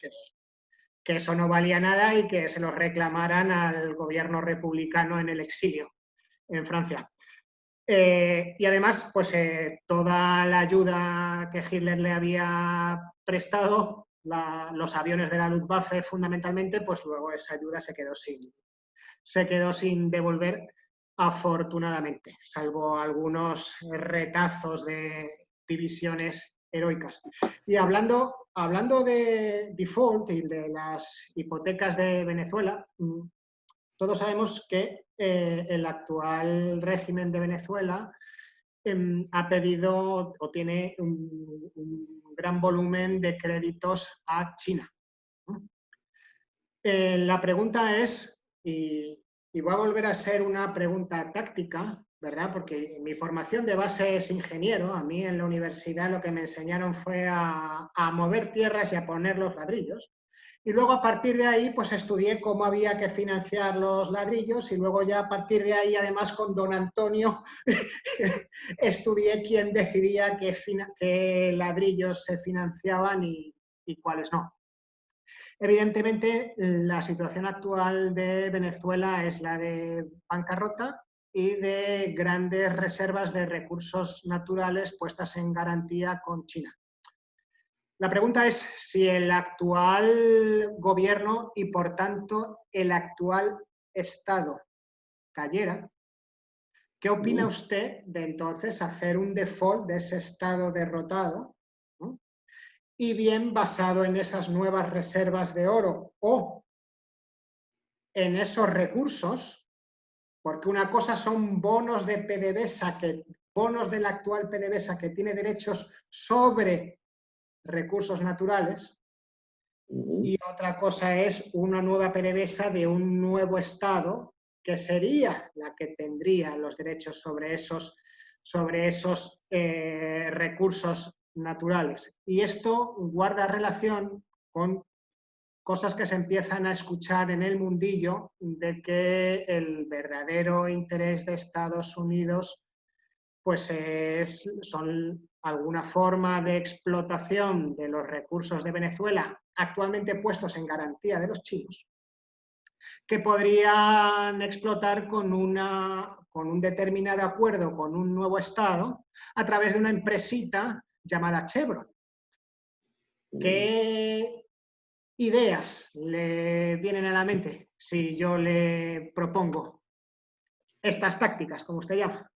que eso no valía nada y que se los reclamaran al gobierno republicano en el exilio, en Francia. Y además, pues toda la ayuda que Hitler le había prestado los aviones de la Luftwaffe fundamentalmente, pues luego esa ayuda se quedó sin devolver, afortunadamente, salvo algunos retazos de divisiones heroicas. Y hablando de default y de las hipotecas de Venezuela, todos sabemos que el actual régimen de Venezuela ha pedido o tiene un gran volumen de créditos a China. La pregunta es, y va a volver a ser una pregunta táctica, ¿verdad? Porque mi formación de base es ingeniero. A mí en la universidad lo que me enseñaron fue a mover tierras y a poner los ladrillos. Y luego a partir de ahí pues estudié cómo había que financiar los ladrillos y luego ya a partir de ahí, además con don Antonio, estudié quién decidía qué ladrillos se financiaban y cuáles no. Evidentemente, la situación actual de Venezuela es la de bancarrota y de grandes reservas de recursos naturales puestas en garantía con China. La pregunta es si el actual gobierno y, por tanto, el actual Estado cayera, ¿qué opina usted de entonces hacer un default de ese Estado derrotado, ¿no? Y bien basado en esas nuevas reservas de oro o en esos recursos, porque una cosa son bonos de PDVSA, bonos del actual PDVSA que tiene derechos sobre recursos naturales, y otra cosa es una nueva PDVSA de un nuevo Estado que sería la que tendría los derechos sobre esos recursos naturales. Y esto guarda relación con cosas que se empiezan a escuchar en el mundillo de que el verdadero interés de Estados Unidos pues son alguna forma de explotación de los recursos de Venezuela actualmente puestos en garantía de los chinos, que podrían explotar con un determinado acuerdo con un nuevo Estado a través de una empresita llamada Chevron. ¿Qué ideas le vienen a la mente si yo le propongo estas tácticas, como usted llama?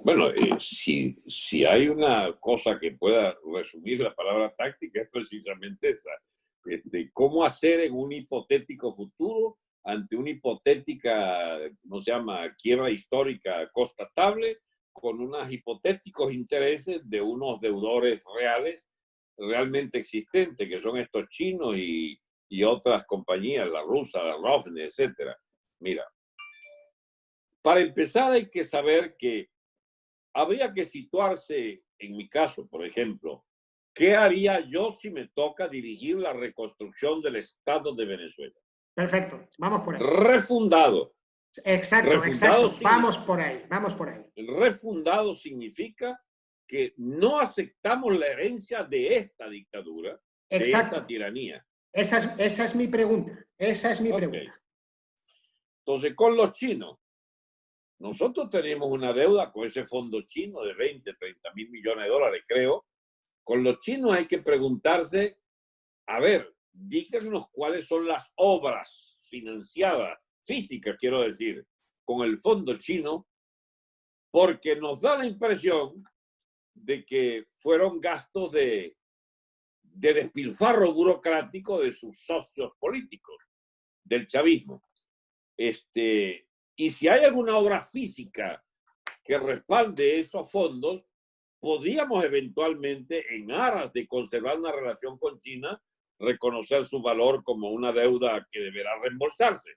Bueno, si hay una cosa que pueda resumir la palabra táctica es precisamente esa. ¿Cómo hacer en un hipotético futuro, ante una hipotética, ¿cómo se llama?, quiebra histórica constatable, con unos hipotéticos intereses de unos deudores reales, realmente existentes, que son estos chinos y otras compañías, la rusa, la Rosneft, etcétera. Mira, para empezar hay que saber que habría que situarse, en mi caso, por ejemplo, ¿qué haría yo si me toca dirigir la reconstrucción del Estado de Venezuela? Perfecto, vamos por ahí. Refundado. Exacto, exacto. Vamos por ahí, vamos por ahí. Refundado significa que no aceptamos la herencia de esta dictadura, exacto, de esta tiranía. Esa es mi pregunta. Esa es mi pregunta. Entonces, con los chinos, nosotros tenemos una deuda con ese fondo chino de 20, 30 mil millones de dólares, creo. Con los chinos hay que preguntarse, a ver, díganos cuáles son las obras financiadas, físicas quiero decir, con el fondo chino, porque nos da la impresión de que fueron gastos de despilfarro burocrático de sus socios políticos, del chavismo. Y si hay alguna obra física que respalde esos fondos, podríamos eventualmente, en aras de conservar una relación con China, reconocer su valor como una deuda que deberá reembolsarse.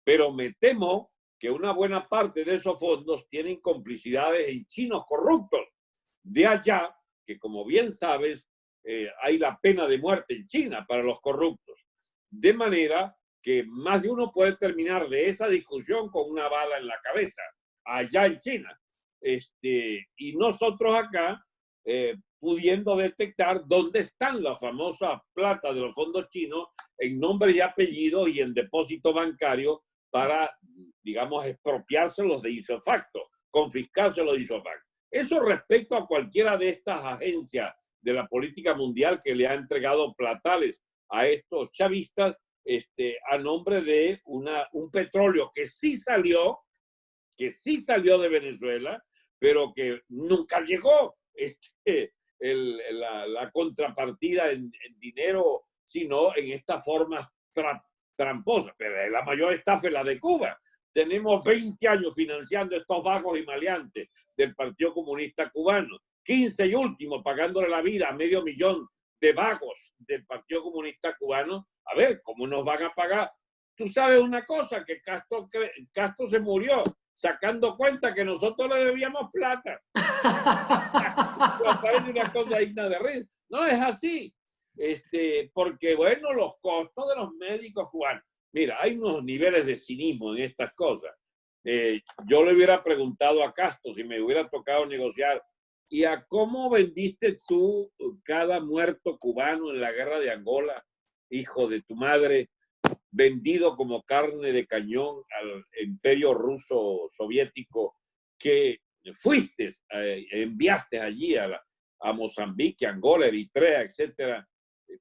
Pero me temo que una buena parte de esos fondos tienen complicidades en chinos corruptos. De allá que, como bien sabes, hay la pena de muerte en China para los corruptos. De manera que más de uno puede terminar de esa discusión con una bala en la cabeza, allá en China. Y nosotros acá pudiendo detectar dónde están la famosa plata de los fondos chinos en nombre y apellido y en depósito bancario para, digamos, expropiárselos de ipso facto, confiscárselos de ipso facto. Eso respecto a cualquiera de estas agencias de la política mundial que le ha entregado platales a estos chavistas a nombre de un petróleo que sí salió de Venezuela, pero que nunca llegó la contrapartida en dinero, sino en estas formas tramposas. Pero la mayor estafa es la de Cuba. Tenemos 20 años financiando estos vagos y maleantes del Partido Comunista Cubano, 15 y último pagándole la vida a 500.000 de vagos del Partido Comunista Cubano. A ver, ¿cómo nos van a pagar? Tú sabes una cosa, que Castro se murió sacando cuenta que nosotros le debíamos plata. Parece una cosa digna de reír. No es así. Porque, bueno, los costos de los médicos cubanos. Mira, hay unos niveles de cinismo en estas cosas. Yo le hubiera preguntado a Castro si me hubiera tocado negociar, ¿y a cómo vendiste tú cada muerto cubano en la guerra de Angola, hijo de tu madre, vendido como carne de cañón al imperio ruso soviético, que enviaste allí a Mozambique, Angola, Eritrea, etcétera?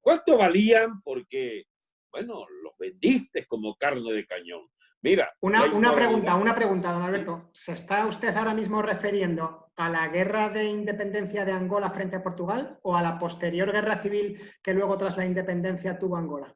¿Cuánto valían? Porque, bueno, los vendiste como carne de cañón. Mira, una pregunta, don Alberto. ¿Se está usted ahora mismo refiriendo a la guerra de independencia de Angola frente a Portugal o a la posterior guerra civil que luego tras la independencia tuvo Angola?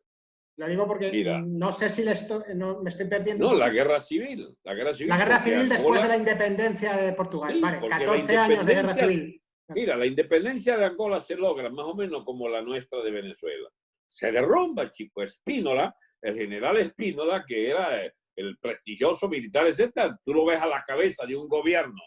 Lo digo porque mira, no sé si me estoy perdiendo. No, la guerra civil. La guerra civil, Angola, después de la independencia de Portugal. Sí, vale, 14 años de guerra civil. Mira, la independencia de Angola se logra más o menos como la nuestra de Venezuela. Se derrumba, chico, Espínola, el general Espínola, que era el prestigioso militar, etc. Tú lo ves a la cabeza de un gobierno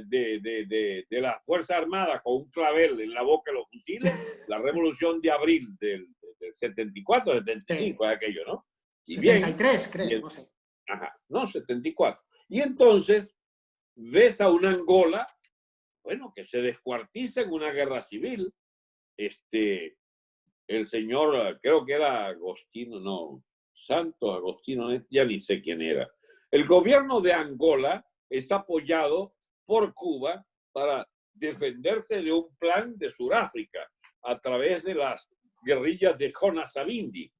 de la Fuerza Armada con un clavel en la boca de los fusiles, la revolución de abril del 74, 75, sí. Aquello, ¿no? Y 73, bien, creo, no sé. Ajá, no, 74. Y entonces ves a una Angola, bueno, que se descuartiza en una guerra civil. El señor, creo que era Agostino, no, Santos Agostino, ya ni sé quién era. El gobierno de Angola es apoyado por Cuba para defenderse de un plan de Sudáfrica a través de las guerrillas de Jonas Savimbi.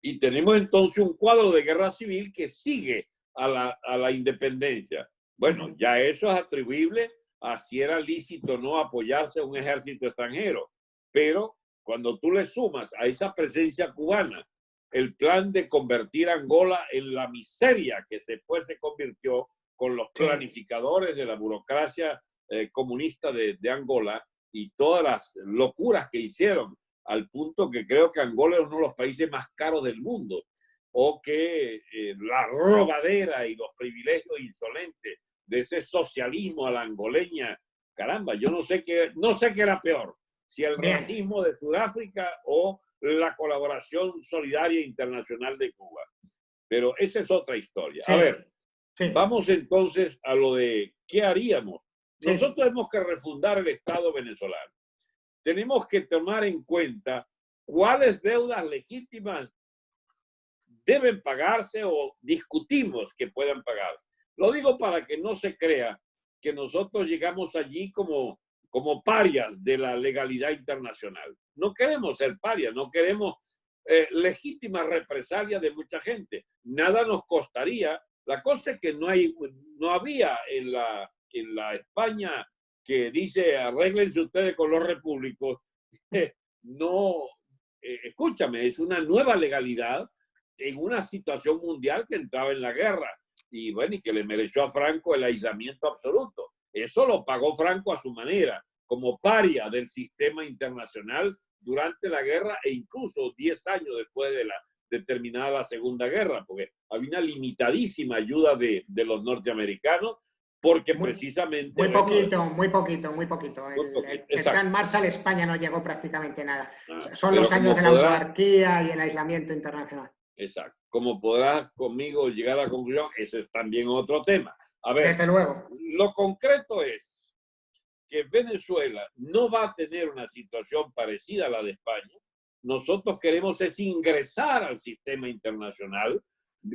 Y tenemos entonces un cuadro de guerra civil que sigue a la independencia. Bueno, ya eso es atribuible a si era lícito o no apoyarse a un ejército extranjero. Pero cuando tú le sumas a esa presencia cubana el plan de convertir a Angola en la miseria que después se convirtió con los planificadores de la burocracia comunista de Angola y todas las locuras que hicieron, al punto que creo que Angola es uno de los países más caros del mundo, o que la robadera y los privilegios insolentes de ese socialismo a la angoleña, caramba, yo no sé qué era peor, si el racismo de Sudáfrica o la colaboración solidaria internacional de Cuba. Pero esa es otra historia. Sí. A ver, vamos entonces a lo de qué haríamos. Sí. Nosotros tenemos que refundar el Estado venezolano. Tenemos que tomar en cuenta cuáles deudas legítimas deben pagarse o discutimos que puedan pagarse. Lo digo para que no se crea que nosotros llegamos allí como parias de la legalidad internacional. No queremos ser parias, no queremos legítimas represalias de mucha gente. Nada nos costaría. La cosa es que no había en la España que dice arréglense ustedes con los repúblicos. Escúchame, es una nueva legalidad en una situación mundial que entraba en la guerra y bueno, y que le mereció a Franco el aislamiento absoluto. Eso lo pagó Franco a su manera, como paria del sistema internacional durante la guerra e incluso 10 años después de terminada la Segunda Guerra, porque había una limitadísima ayuda de los norteamericanos, porque precisamente... Muy poquito. El plan Marshall España no llegó prácticamente nada. O sea, son los años de la autarquía y el aislamiento internacional. Exacto. Como podrás conmigo llegar a la conclusión, ese es también otro tema. A ver, desde luego. Lo concreto es que Venezuela no va a tener una situación parecida a la de España. Nosotros queremos es ingresar al sistema internacional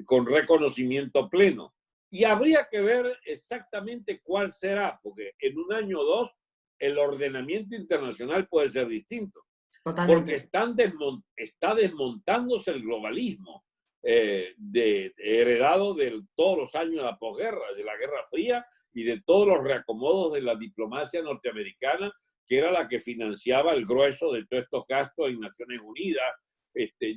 con reconocimiento pleno. Y habría que ver exactamente cuál será, porque en un año o dos el ordenamiento internacional puede ser distinto. Totalmente. Porque está desmontándose el globalismo heredado de todos los años de la posguerra, de la Guerra Fría y de todos los reacomodos de la diplomacia norteamericana, que era la que financiaba el grueso de todos estos gastos en Naciones Unidas.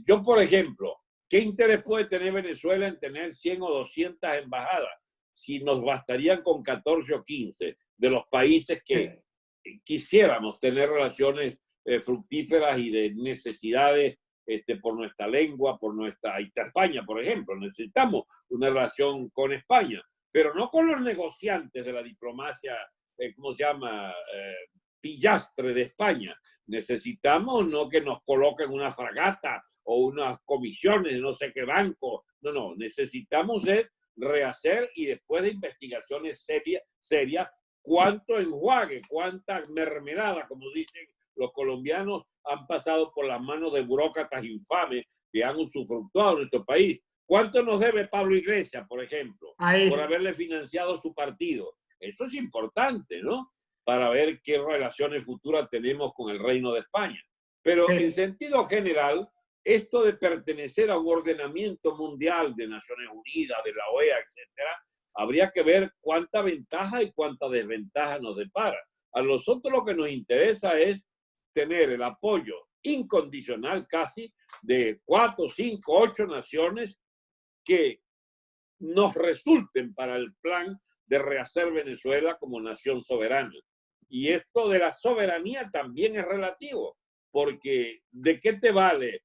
Yo, por ejemplo, ¿qué interés puede tener Venezuela en tener 100 o 200 embajadas si nos bastarían con 14 o 15 de los países que quisiéramos tener relaciones fructíferas y de necesidades por nuestra lengua, por nuestra España, por ejemplo? Necesitamos una relación con España, pero no con los negociantes de la diplomacia, ¿cómo se llama? Pillastre de España. Necesitamos no que nos coloquen una fragata o unas comisiones de no sé qué banco. No, necesitamos es rehacer, y después de investigaciones serias, cuánto enjuague, cuánta mermelada, como dicen los colombianos, han pasado por las manos de burócratas infames que han usufructuado en nuestro país. ¿Cuánto nos debe Pablo Iglesias, por ejemplo, por haberle financiado su partido? Eso es importante, ¿no? Para ver qué relaciones futuras tenemos con el Reino de España. Pero en sentido general, esto de pertenecer a un ordenamiento mundial de Naciones Unidas, de la OEA, etcétera, habría que ver cuánta ventaja y cuánta desventaja nos depara. A nosotros lo que nos interesa es tener el apoyo incondicional casi de 4, 5, 8 naciones que nos resulten para el plan de rehacer Venezuela como nación soberana. Y esto de la soberanía también es relativo, porque ¿de qué te vale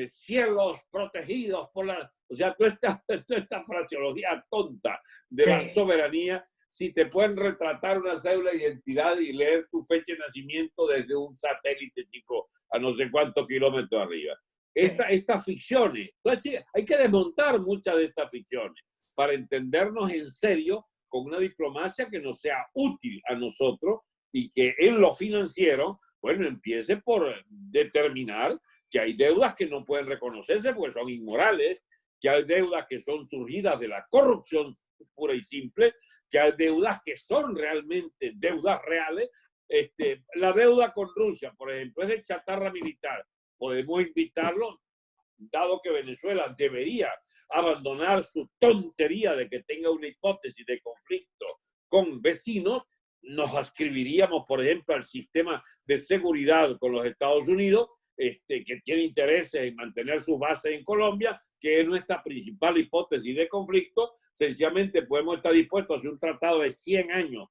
cielos protegidos por la... O sea, toda esta fraseología tonta de la soberanía, si te pueden retratar una cédula de identidad y leer tu fecha de nacimiento desde un satélite, chico, a no sé cuántos kilómetros arriba. Estas ficciones, entonces hay que desmontar muchas de estas ficciones para entendernos en serio con una diplomacia que nos sea útil a nosotros y que en lo financiero, bueno, empiece por determinar que hay deudas que no pueden reconocerse porque son inmorales, que hay deudas que son surgidas de la corrupción pura y simple, que hay deudas que son realmente deudas reales. La deuda con Rusia, por ejemplo, es de chatarra militar. Podemos invitarlo, dado que Venezuela debería abandonar su tontería de que tenga una hipótesis de conflicto con vecinos, nos adscribiríamos, por ejemplo, al sistema de seguridad con los Estados Unidos, que tiene intereses en mantener sus bases en Colombia, que es nuestra principal hipótesis de conflicto. Sencillamente podemos estar dispuestos a hacer un tratado de 100 años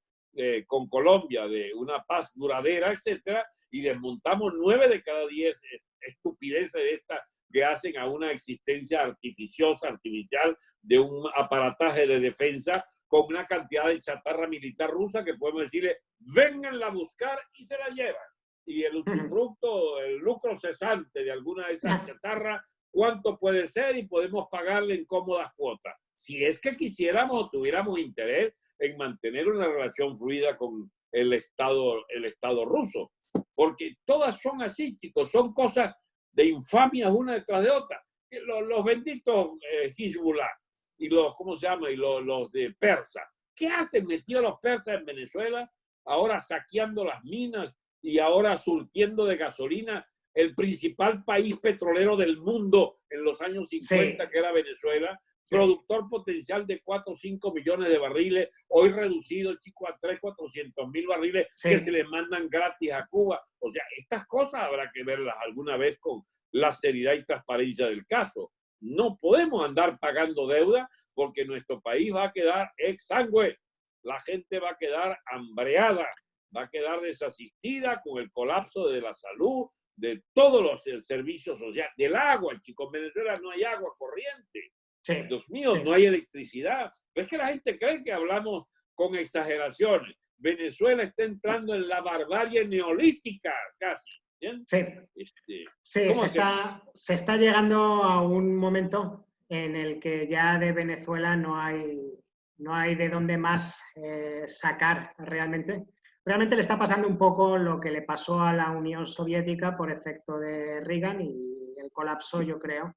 con Colombia, de una paz duradera, etcétera, y desmontamos 9 de cada 10 estupideces de estas que hacen a una existencia artificial de un aparataje de defensa con una cantidad de chatarra militar rusa que podemos decirle, vénganla a buscar y se la llevan. Y el usufructo, el lucro cesante de alguna de esas chatarras, ¿cuánto puede ser? Y podemos pagarle en cómodas cuotas. Si es que quisiéramos o tuviéramos interés en mantener una relación fluida con el Estado ruso. Porque todas son así, chicos, son cosas de infamias una detrás de otra. Los benditos Hezbollah y los, ¿cómo se llama? Y los de Persa. ¿Qué hacen metidos los persas en Venezuela? Ahora saqueando las minas y ahora surtiendo de gasolina el principal país petrolero del mundo en los años 50, que era Venezuela, productor potencial de 4 o 5 millones de barriles, hoy reducido, chico, a 300.000 barriles que se les mandan gratis a Cuba. O sea, estas cosas habrá que verlas alguna vez con la seriedad y transparencia del caso. No podemos andar pagando deuda porque nuestro país va a quedar exangüe. La gente va a quedar hambreada, va a quedar desasistida con el colapso de la salud, de todos los servicios sociales, del agua. Chicos, en Venezuela no hay agua corriente. Dios mío, no hay electricidad. Pero es que la gente cree que hablamos con exageraciones. Venezuela está entrando en la barbarie neolítica casi. ¿Bien? Se está llegando a un momento en el que ya de Venezuela no hay de dónde más sacar realmente. Realmente le está pasando un poco lo que le pasó a la Unión Soviética por efecto de Reagan y el colapso, yo creo,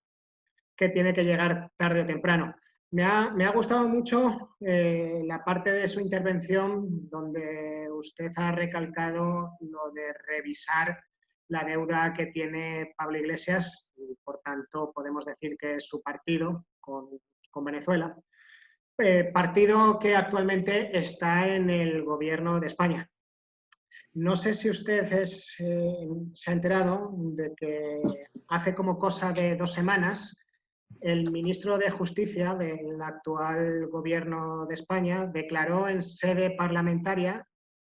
que tiene que llegar tarde o temprano. Me ha gustado mucho la parte de su intervención donde usted ha recalcado lo de revisar la deuda que tiene Pablo Iglesias y, por tanto, podemos decir que es su partido con Venezuela. Partido que actualmente está en el gobierno de España. No sé si usted se ha enterado de que hace como cosa de 2 semanas el ministro de Justicia del actual gobierno de España declaró en sede parlamentaria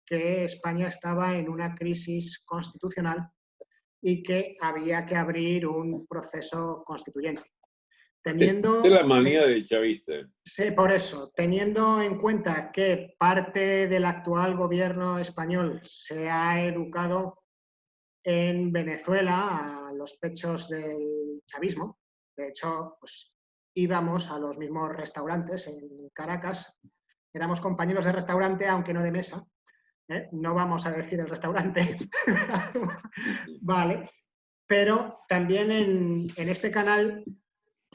que España estaba en una crisis constitucional y que había que abrir un proceso constituyente. De la manía de chavista. Sí, por eso, teniendo en cuenta que parte del actual gobierno español se ha educado en Venezuela a los pechos del chavismo, de hecho, pues íbamos a los mismos restaurantes en Caracas, éramos compañeros de restaurante, aunque no de mesa, ¿eh? No vamos a decir el restaurante, vale, pero también en este canal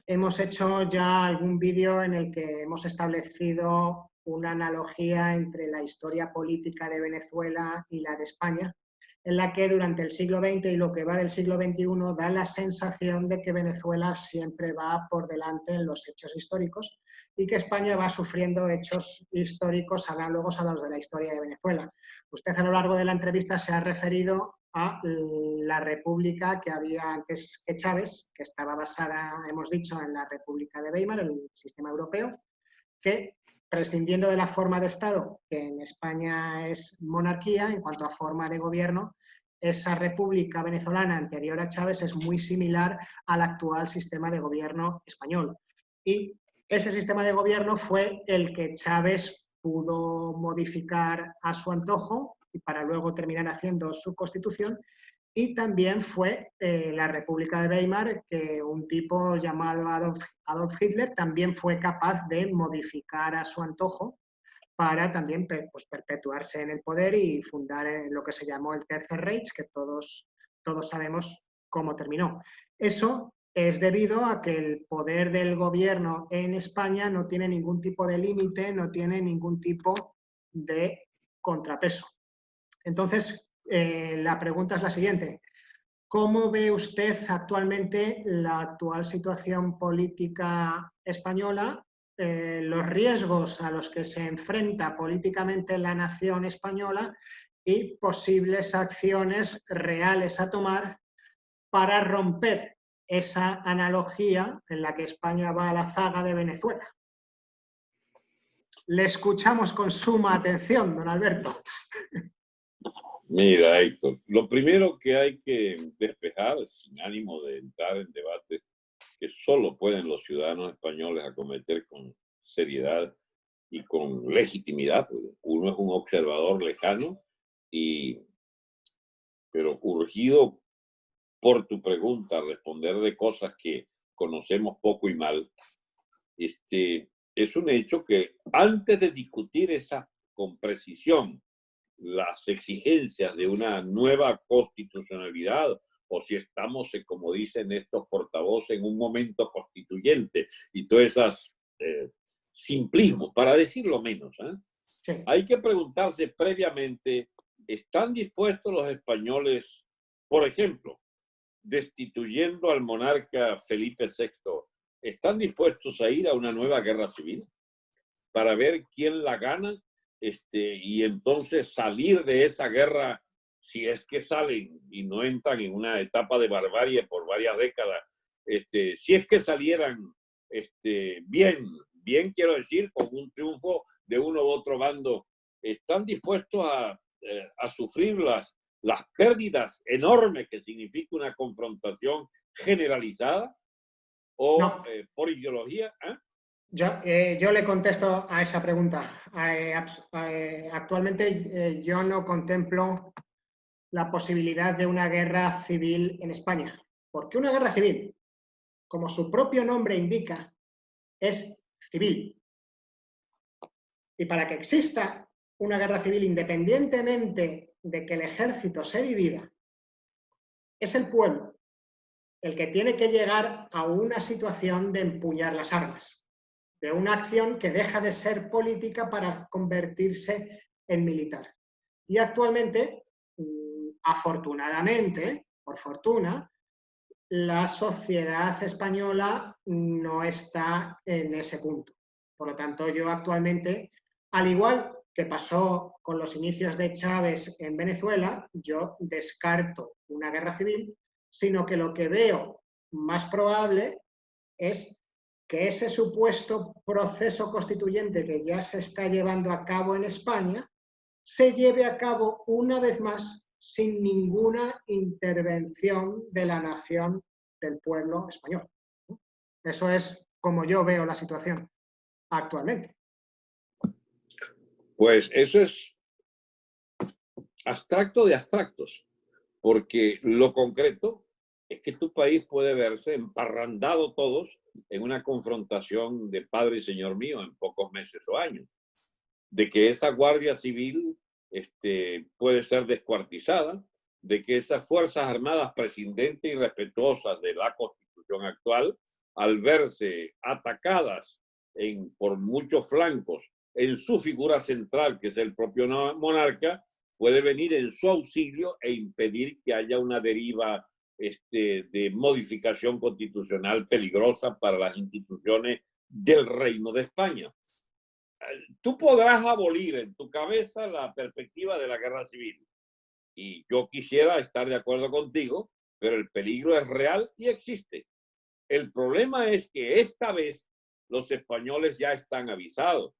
hemos hecho ya algún vídeo en el que hemos establecido una analogía entre la historia política de Venezuela y la de España, en la que durante el siglo XX y lo que va del siglo XXI da la sensación de que Venezuela siempre va por delante en los hechos históricos y que España va sufriendo hechos históricos análogos a los de la historia de Venezuela. Usted a lo largo de la entrevista se ha referido a la república que había antes que Chávez, que estaba basada, hemos dicho, en la República de Weimar, el sistema europeo, que prescindiendo de la forma de Estado, que en España es monarquía, en cuanto a forma de gobierno, esa república venezolana anterior a Chávez es muy similar al actual sistema de gobierno español. Y ese sistema de gobierno fue el que Chávez pudo modificar a su antojo y para luego terminar haciendo su constitución. Y también fue la República de Weimar, que un tipo llamado Adolf Hitler también fue capaz de modificar a su antojo para también pues, perpetuarse en el poder y fundar lo que se llamó el Tercer Reich, que todos sabemos cómo terminó. Eso es debido a que el poder del gobierno en España no tiene ningún tipo de límite, no tiene ningún tipo de contrapeso. Entonces, la pregunta es la siguiente. ¿Cómo ve usted actualmente la actual situación política española, los riesgos a los que se enfrenta políticamente la nación española y posibles acciones reales a tomar para romper esa analogía en la que España va a la zaga de Venezuela? Le escuchamos con suma atención, don Alberto. Mira, Héctor, lo primero que hay que despejar, sin ánimo de entrar en debate, que solo pueden los ciudadanos españoles acometer con seriedad y con legitimidad, porque uno es un observador lejano, pero urgido por tu pregunta, responder de cosas que conocemos poco y mal, es un hecho que antes de discutir esa con precisión las exigencias de una nueva constitucionalidad o si estamos, como dicen estos portavoces, en un momento constituyente y todas esas simplismos, para decirlo menos. Sí. Hay que preguntarse previamente, ¿están dispuestos los españoles, por ejemplo, destituyendo al monarca Felipe VI, están dispuestos a ir a una nueva guerra civil para ver quién la gana? Y entonces salir de esa guerra, si es que salen y no entran en una etapa de barbarie por varias décadas, si es que salieran bien quiero decir, con un triunfo de uno u otro bando, ¿están dispuestos a sufrir las pérdidas enormes que significa una confrontación generalizada o no. Por ideología? Yo le contesto a esa pregunta. Actualmente yo no contemplo la posibilidad de una guerra civil en España. ¿Por qué una guerra civil? Como su propio nombre indica, es civil. Y para que exista una guerra civil, independientemente de que el ejército se divida, es el pueblo el que tiene que llegar a una situación de empuñar las armas. de una acción que deja de ser política para convertirse en militar. Y actualmente, afortunadamente, por fortuna, la sociedad española no está en ese punto. Por lo tanto, yo actualmente, al igual que pasó con los inicios de Chávez en Venezuela, yo descarto una guerra civil, sino que lo que veo más probable es que ese supuesto proceso constituyente que ya se está llevando a cabo en España se lleve a cabo una vez más sin ninguna intervención de la nación, del pueblo español. Eso es como yo veo la situación actualmente. Pues eso es abstracto de abstractos, porque lo concreto es que tu país puede verse emparrandado todos en una confrontación de padre y señor mío en pocos meses o años, de que esa Guardia Civil puede ser descuartizada, de que esas Fuerzas Armadas prescindentes y respetuosas de la Constitución actual, al verse atacadas por muchos flancos en su figura central, que es el propio monarca, puede venir en su auxilio e impedir que haya una deriva de modificación constitucional peligrosa para las instituciones del Reino de España. Tú podrás abolir en tu cabeza la perspectiva de la guerra civil. Y yo quisiera estar de acuerdo contigo, pero el peligro es real y existe. El problema es que esta vez los españoles ya están avisados.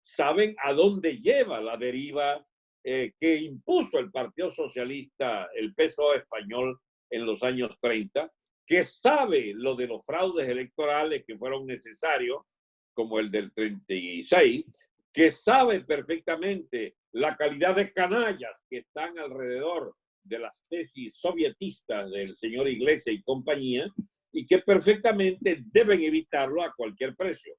Saben a dónde lleva la deriva que impuso el Partido Socialista, el PSOE español en los años 30, que sabe lo de los fraudes electorales que fueron necesarios, como el del 36, que sabe perfectamente la calidad de canallas que están alrededor de las tesis sovietistas del señor Iglesias y compañía, y que perfectamente deben evitarlo a cualquier precio.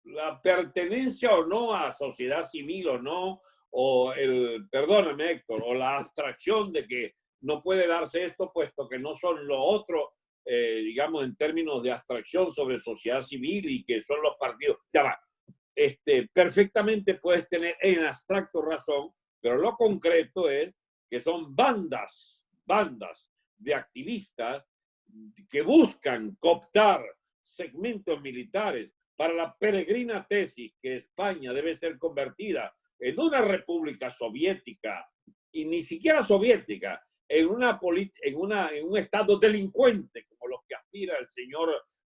La pertenencia o no a sociedad civil o no, perdóname Héctor, o la abstracción de que no puede darse esto puesto que no son lo otro, digamos en términos de abstracción sobre sociedad civil y que son los partidos, ya va, perfectamente puedes tener en abstracto razón, pero lo concreto es que son bandas de activistas que buscan cooptar segmentos militares para la peregrina tesis que España debe ser convertida en una república soviética, y ni siquiera soviética, en un estado delincuente, como los que aspira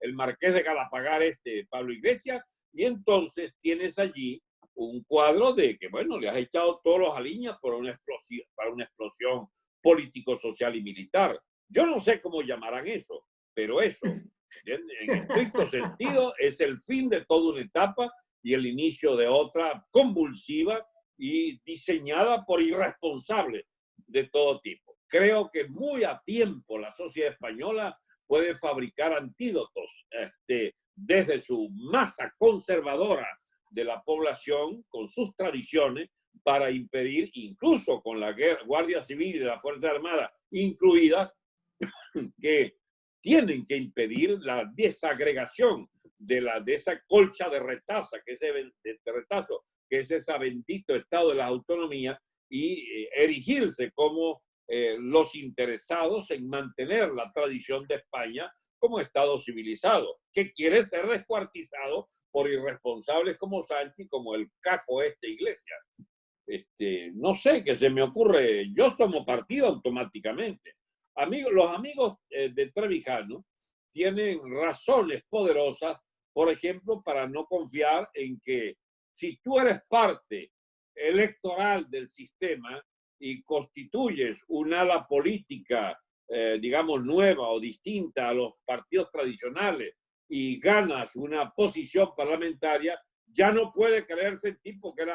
el marqués de Galapagar, Pablo Iglesias, y entonces tienes allí un cuadro de que, bueno, le has echado todos los aliños para una explosión político, social y militar. Yo no sé cómo llamarán eso, pero eso, en estricto sentido, es el fin de toda una etapa y el inicio de otra convulsiva y diseñada por irresponsables de todo tipo. Creo que muy a tiempo la sociedad española puede fabricar antídotos desde su masa conservadora de la población, con sus tradiciones, para impedir, incluso con la Guardia Civil y la Fuerza Armada incluidas, que tienen que impedir la desagregación de esa colcha de retazo, que es ese bendito estado de la autonomía, y erigirse como los interesados en mantener la tradición de España como Estado civilizado, que quiere ser descuartizado por irresponsables como Sánchez, como el capo Iglesias. No sé qué se me ocurre, yo tomo partido automáticamente. Los amigos de Trevijano tienen razones poderosas, por ejemplo, para no confiar en que si tú eres parte electoral del sistema y constituyes un ala política, digamos, nueva o distinta a los partidos tradicionales y ganas una posición parlamentaria, ya no puede creerse el tipo que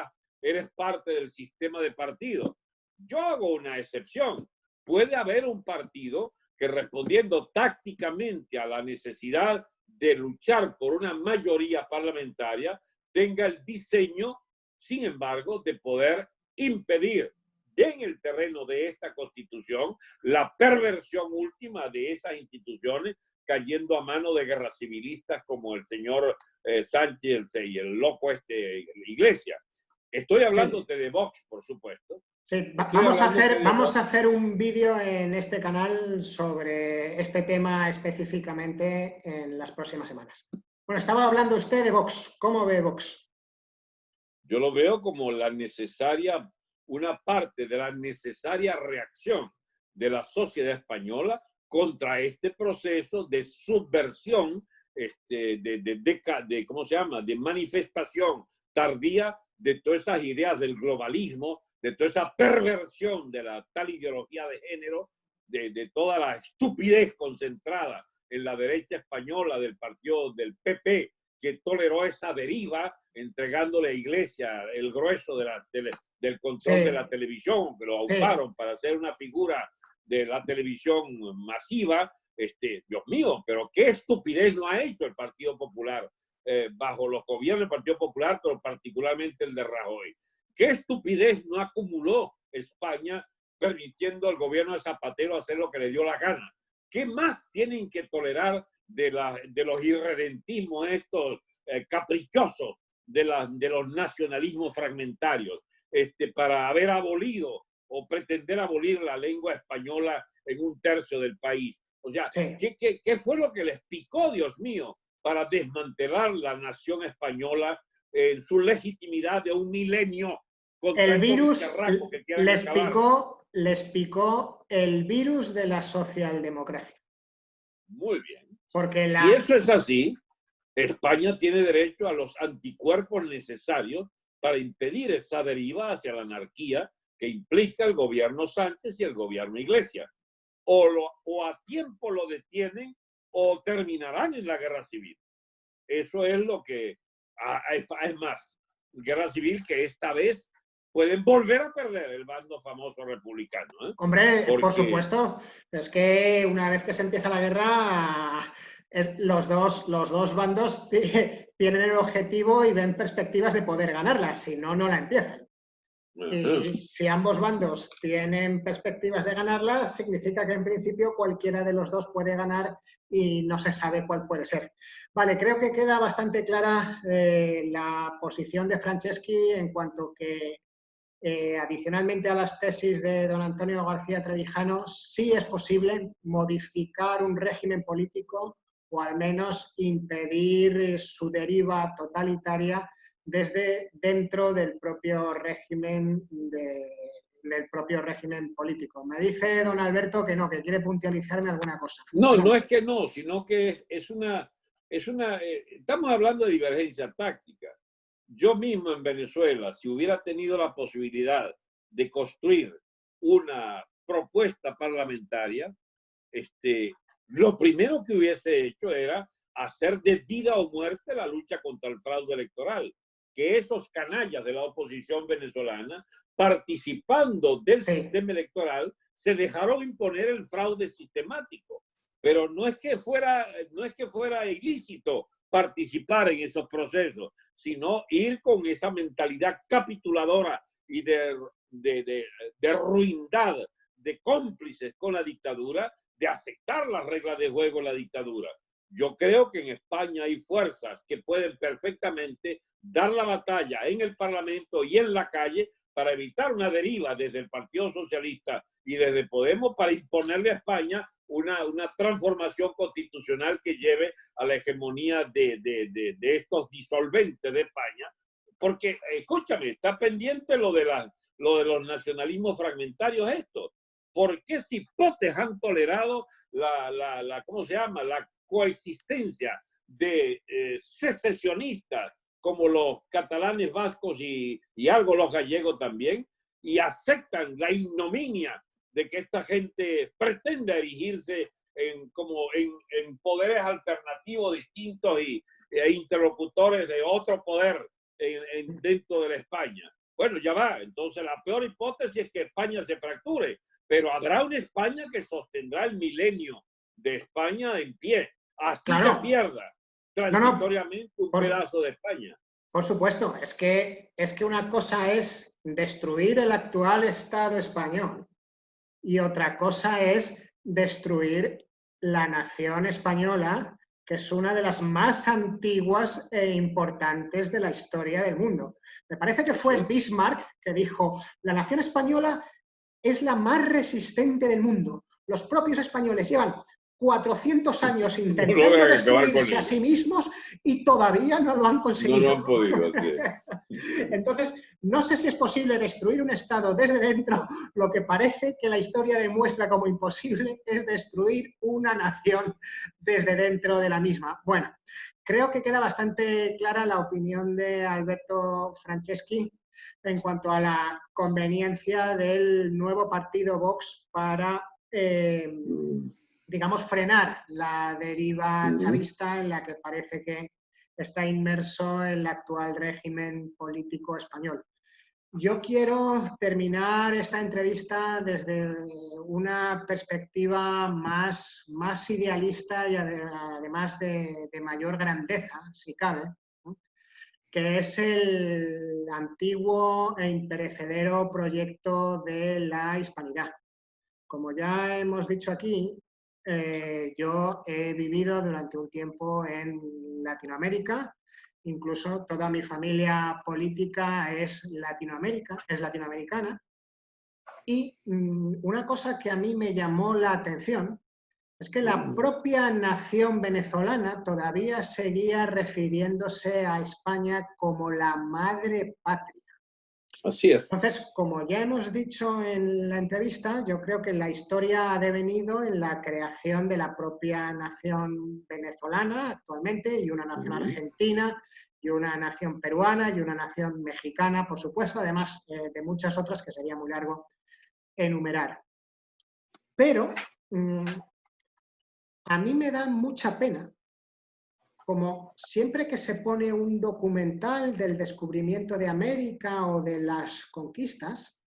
eres parte del sistema de partidos. Yo hago una excepción. Puede haber un partido que, respondiendo tácticamente a la necesidad de luchar por una mayoría parlamentaria, tenga el diseño, sin embargo, de poder impedir en el terreno de esta Constitución, la perversión última de esas instituciones cayendo a mano de guerras civilistas como el señor Sánchez y el loco Iglesias. Estoy hablándote de Vox, por supuesto. Sí, vamos a hacer un vídeo en este canal sobre este tema específicamente en las próximas semanas. Bueno, estaba hablando usted de Vox. ¿Cómo ve Vox? Yo lo veo como una parte de la necesaria reacción de la sociedad española contra este proceso de subversión, ¿cómo se llama?, de manifestación tardía de todas esas ideas del globalismo, de toda esa perversión de la tal ideología de género, de toda la estupidez concentrada en la derecha española del partido del PP, que toleró esa deriva, entregándole a Iglesias el grueso del control de la televisión, que lo auparon para hacer una figura de la televisión masiva. Dios mío, pero qué estupidez no ha hecho el Partido Popular bajo los gobiernos del Partido Popular, pero particularmente el de Rajoy. ¿Qué estupidez no acumuló España permitiendo al gobierno de Zapatero hacer lo que le dio la gana? ¿Qué más tienen que tolerar de los irredentismos estos caprichosos de los nacionalismos fragmentarios para haber abolido o pretender abolir la lengua española en un tercio del país? O sea, ¿qué fue lo que les picó, Dios mío, para desmantelar la nación española en su legitimidad de un milenio? El virus les picó el virus de la socialdemocracia. Muy bien. Porque si eso es así, España tiene derecho a los anticuerpos necesarios para impedir esa deriva hacia la anarquía que implica el gobierno Sánchez y el gobierno Iglesias. O a tiempo lo detienen o terminarán en la guerra civil. Eso es lo que... Es más, guerra civil que esta vez pueden volver a perder el bando famoso republicano. Hombre, por supuesto. Es que una vez que se empieza la guerra, los dos bandos tienen el objetivo y ven perspectivas de poder ganarla. Si no, no la empiezan. Y si ambos bandos tienen perspectivas de ganarla, significa que en principio cualquiera de los dos puede ganar y no se sabe cuál puede ser. Vale, creo que queda bastante clara la posición de Franceschi en cuanto que adicionalmente a las tesis de don Antonio García Trevijano, sí es posible modificar un régimen político o al menos impedir su deriva totalitaria desde dentro del propio régimen político. Me dice don Alberto que no, que quiere puntualizarme alguna cosa. No es que no, sino que estamos hablando de divergencia táctica. Yo mismo en Venezuela, si hubiera tenido la posibilidad de construir una propuesta parlamentaria, lo primero que hubiese hecho era hacer de vida o muerte la lucha contra el fraude electoral. Que esos canallas de la oposición venezolana, participando del sistema electoral, se dejaron imponer el fraude sistemático. Pero no es que fuera ilícito participar en esos procesos, sino ir con esa mentalidad capituladora y de ruindad, de cómplices con la dictadura, de aceptar las reglas de juego de la dictadura. Yo creo que en España hay fuerzas que pueden perfectamente dar la batalla en el Parlamento y en la calle para evitar una deriva desde el Partido Socialista y desde Podemos para imponerle a España una transformación constitucional que lleve a la hegemonía de estos disolventes de España. Porque, escúchame, está pendiente lo de los nacionalismos fragmentarios estos. ¿Por qué cipotes han tolerado ¿cómo se llama?, la coexistencia de secesionistas como los catalanes vascos y algo los gallegos también, y aceptan la ignominia de que esta gente pretenda erigirse en poderes alternativos distintos e interlocutores de otro poder dentro de la España? Bueno, ya va. Entonces la peor hipótesis es que España se fracture, pero habrá una España que sostendrá el milenio de España en pie. Así se pierda transitoriamente un pedazo de España. Por supuesto, es que una cosa es destruir el actual Estado español y otra cosa es destruir la nación española, que es una de las más antiguas e importantes de la historia del mundo. Me parece que fue Bismarck que dijo: la nación española es la más resistente del mundo. Los propios españoles llevan 400 años intentando destruirse a sí mismos y todavía no lo han conseguido. No lo han podido hacer. Entonces, no sé si es posible destruir un Estado desde dentro. Lo que parece que la historia demuestra como imposible es destruir una nación desde dentro de la misma. Bueno, creo que queda bastante clara la opinión de Alberto Franceschi en cuanto a la conveniencia del nuevo partido Vox para, digamos, frenar la deriva chavista en la que parece que está inmerso el actual régimen político español. Yo quiero terminar esta entrevista desde una perspectiva más idealista y además de mayor grandeza, si cabe, ¿no?, que es el antiguo e imperecedero proyecto de la hispanidad. Como ya hemos dicho aquí, yo he vivido durante un tiempo en Latinoamérica, incluso toda mi familia política es latinoamericana, y una cosa que a mí me llamó la atención es que la propia nación venezolana todavía seguía refiriéndose a España como la madre patria. Así es. Entonces, como ya hemos dicho en la entrevista, yo creo que la historia ha devenido en la creación de la propia nación venezolana actualmente, y una nación argentina, y una nación peruana, y una nación mexicana, por supuesto, además de muchas otras que sería muy largo enumerar. Pero a mí me da mucha pena, como siempre que se pone un documental del descubrimiento de América o de las conquistas,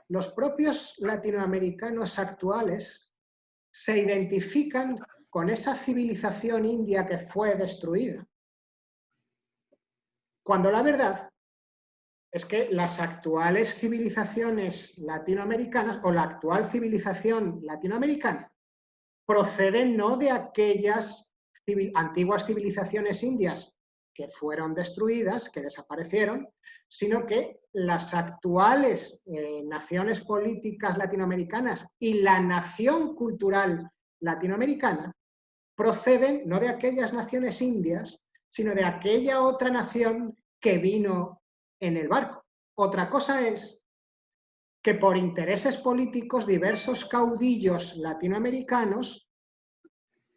los propios latinoamericanos actuales se identifican con esa civilización india que fue destruida, cuando la verdad es que las actuales civilizaciones latinoamericanas o la actual civilización latinoamericana proceden no de aquellas antiguas civilizaciones indias que fueron destruidas, que desaparecieron, sino que las actuales naciones políticas latinoamericanas y la nación cultural latinoamericana proceden no de aquellas naciones indias, sino de aquella otra nación que vino en el barco. Otra cosa es que por intereses políticos diversos caudillos latinoamericanos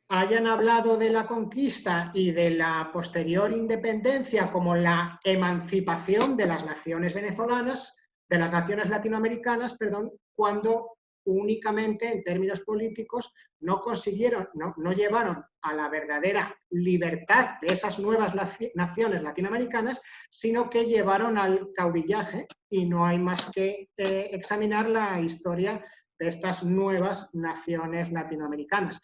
hayan hablado de la conquista y de la posterior independencia como la emancipación de las naciones venezolanas, de las naciones latinoamericanas, perdón, cuando únicamente en términos políticos no consiguieron, no llevaron a la verdadera libertad de esas nuevas naciones latinoamericanas, sino que llevaron al caudillaje, y no hay más que examinar la historia de estas nuevas naciones latinoamericanas.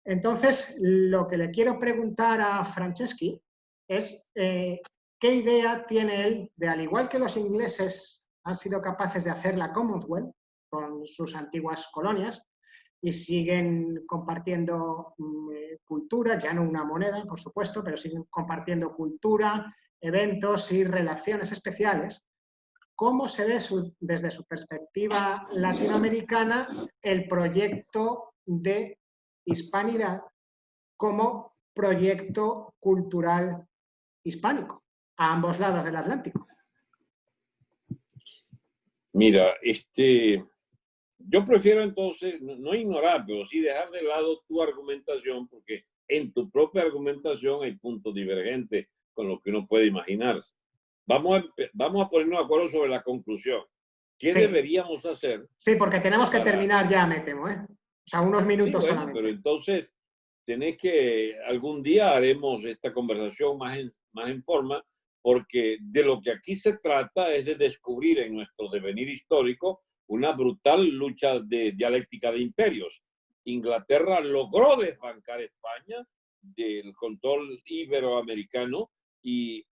Entonces, lo que le quiero preguntar a Franceschi es qué idea tiene él de, al igual que los ingleses han sido capaces de hacer la Commonwealth con sus antiguas colonias y siguen compartiendo cultura, ya no una moneda, por supuesto, pero siguen compartiendo cultura, eventos y relaciones especiales. ¿Cómo se ve desde su perspectiva latinoamericana el proyecto de hispanidad como proyecto cultural hispánico a ambos lados del Atlántico? Mira, yo prefiero entonces no ignorar, pero sí dejar de lado tu argumentación, porque en tu propia argumentación hay puntos divergentes con lo que uno puede imaginarse. Vamos a ponernos de acuerdo sobre la conclusión. ¿Qué deberíamos hacer? Sí, porque tenemos que terminar ya, me temo, ¿eh? O sea, unos minutos sí, bueno, solamente. Pero entonces, tenés que, algún día haremos esta conversación más en forma, porque de lo que aquí se trata es de descubrir en nuestro devenir histórico una brutal lucha de dialéctica de imperios. Inglaterra logró desbancar a España del control iberoamericano y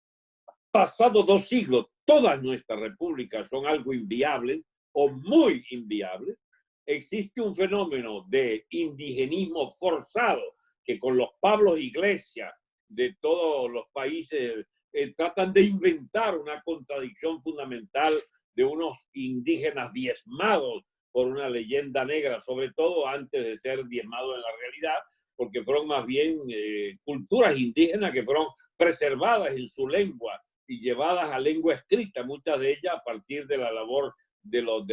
pasados 2 siglos, todas nuestras repúblicas son algo inviables o muy inviables, existe un fenómeno de indigenismo forzado que con los Pablos Iglesias de todos los países tratan de inventar una contradicción fundamental de unos indígenas diezmados por una leyenda negra, sobre todo antes de ser diezmados en la realidad, porque fueron más bien culturas indígenas que fueron preservadas en su lengua y llevadas a lengua escrita, muchas de ellas a partir de la labor de los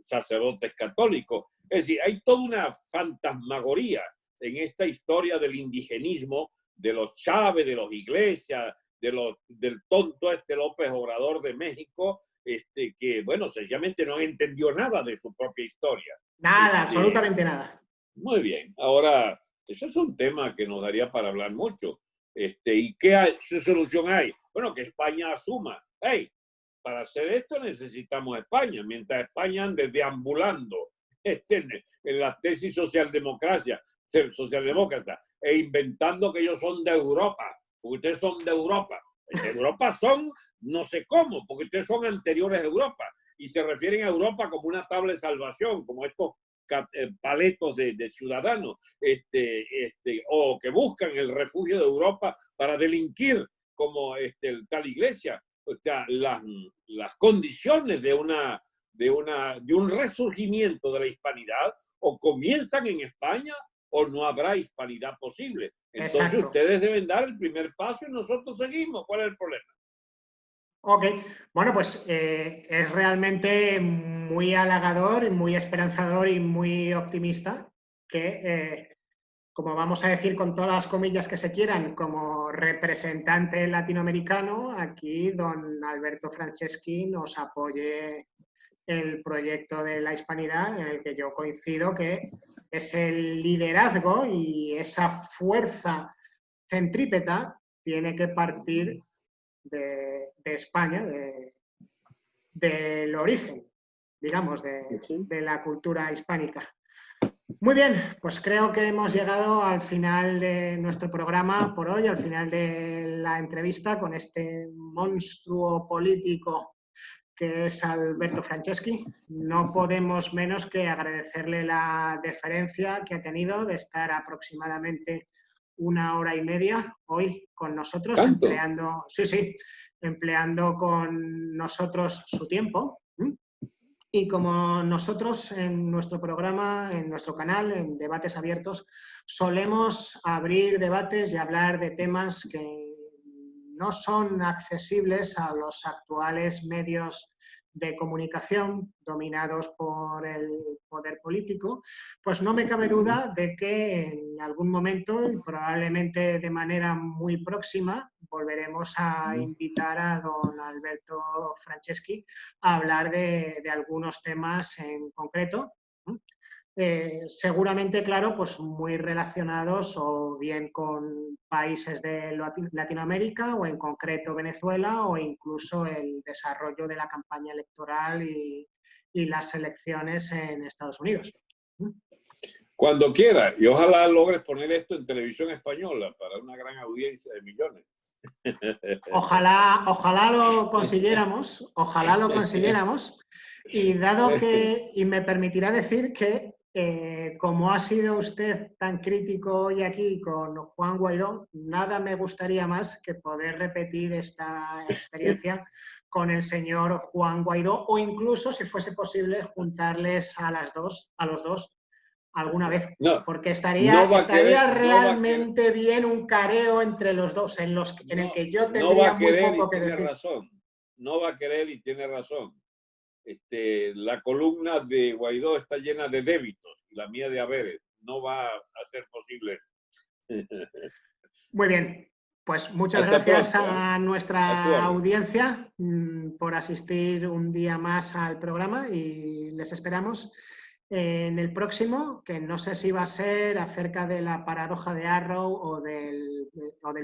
sacerdotes católicos. Es decir, hay toda una fantasmagoría en esta historia del indigenismo, de los Chávez, de los Iglesias, del tonto López Obrador de México, que, bueno, sencillamente no entendió nada de su propia historia. Nada, absolutamente nada. Muy bien. Ahora, eso es un tema que nos daría para hablar mucho. ¿Y qué solución hay? Bueno, que España asuma. Hey, para hacer esto necesitamos España. Mientras España ande deambulando en la tesis socialdemócrata e inventando que ellos son de Europa, porque ustedes son de Europa. De Europa son no sé cómo, porque ustedes son anteriores a Europa y se refieren a Europa como una tabla de salvación, como estos paletos de ciudadanos, o que buscan el refugio de Europa para delinquir, como tal Iglesia. O sea, las condiciones de un resurgimiento de la hispanidad o comienzan en España o no habrá hispanidad posible. Entonces Exacto. Ustedes deben dar el primer paso y nosotros seguimos. ¿Cuál es el problema? Ok, bueno, pues es realmente muy halagador y muy esperanzador y muy optimista que, como vamos a decir con todas las comillas que se quieran, como representante latinoamericano, aquí don Alberto Franceschi nos apoye el proyecto de la hispanidad, en el que yo coincido que es el liderazgo y esa fuerza centrípeta tiene que partir de España, del origen, digamos, de la cultura hispánica. Muy bien, pues creo que hemos llegado al final de nuestro programa por hoy, al final de la entrevista con este monstruo político que es Alberto Franceschi. No podemos menos que agradecerle la deferencia que ha tenido de estar aproximadamente 1 hora y media hoy con nosotros, empleando con nosotros su tiempo. Y como nosotros en nuestro programa, en nuestro canal, en Debates Abiertos, solemos abrir debates y hablar de temas que no son accesibles a los actuales medios de comunicación dominados por el poder político, pues no me cabe duda de que en algún momento, y probablemente de manera muy próxima, volveremos a invitar a don Alberto Franceschi a hablar de algunos temas en concreto. Seguramente, claro, pues muy relacionados o bien con países de Latinoamérica o en concreto Venezuela o incluso el desarrollo de la campaña electoral y las elecciones en Estados Unidos. Cuando quiera, y ojalá logres poner esto en televisión española para una gran audiencia de millones. Ojalá lo consiguiéramos, y dado que, y me permitirá decir que como ha sido usted tan crítico hoy aquí con Juan Guaidó, nada me gustaría más que poder repetir esta experiencia con el señor Juan Guaidó o incluso, si fuese posible, juntarles a los dos alguna vez, porque estaría realmente bien un careo entre los dos, en el que yo tendría muy poco que decir. No va a querer y tiene razón. La columna de Guaidó está llena de débitos y la mía de haberes. No va a ser posible. Muy bien, pues muchas gracias a nuestra audiencia por asistir un día más al programa y les esperamos en el próximo, que no sé si va a ser acerca de la paradoja de Arrow o del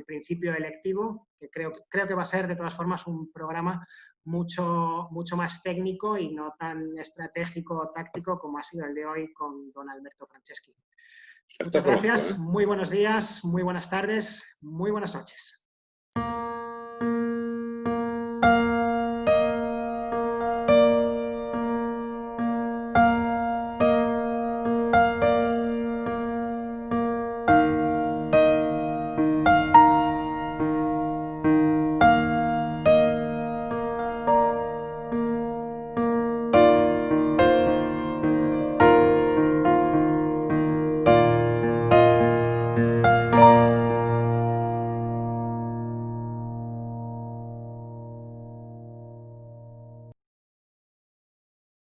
principio electivo, que creo que va a ser de todas formas un programa mucho más técnico y no tan estratégico o táctico como ha sido el de hoy con don Alberto Franceschi. Muchas gracias, muy buenos días, muy buenas tardes, muy buenas noches.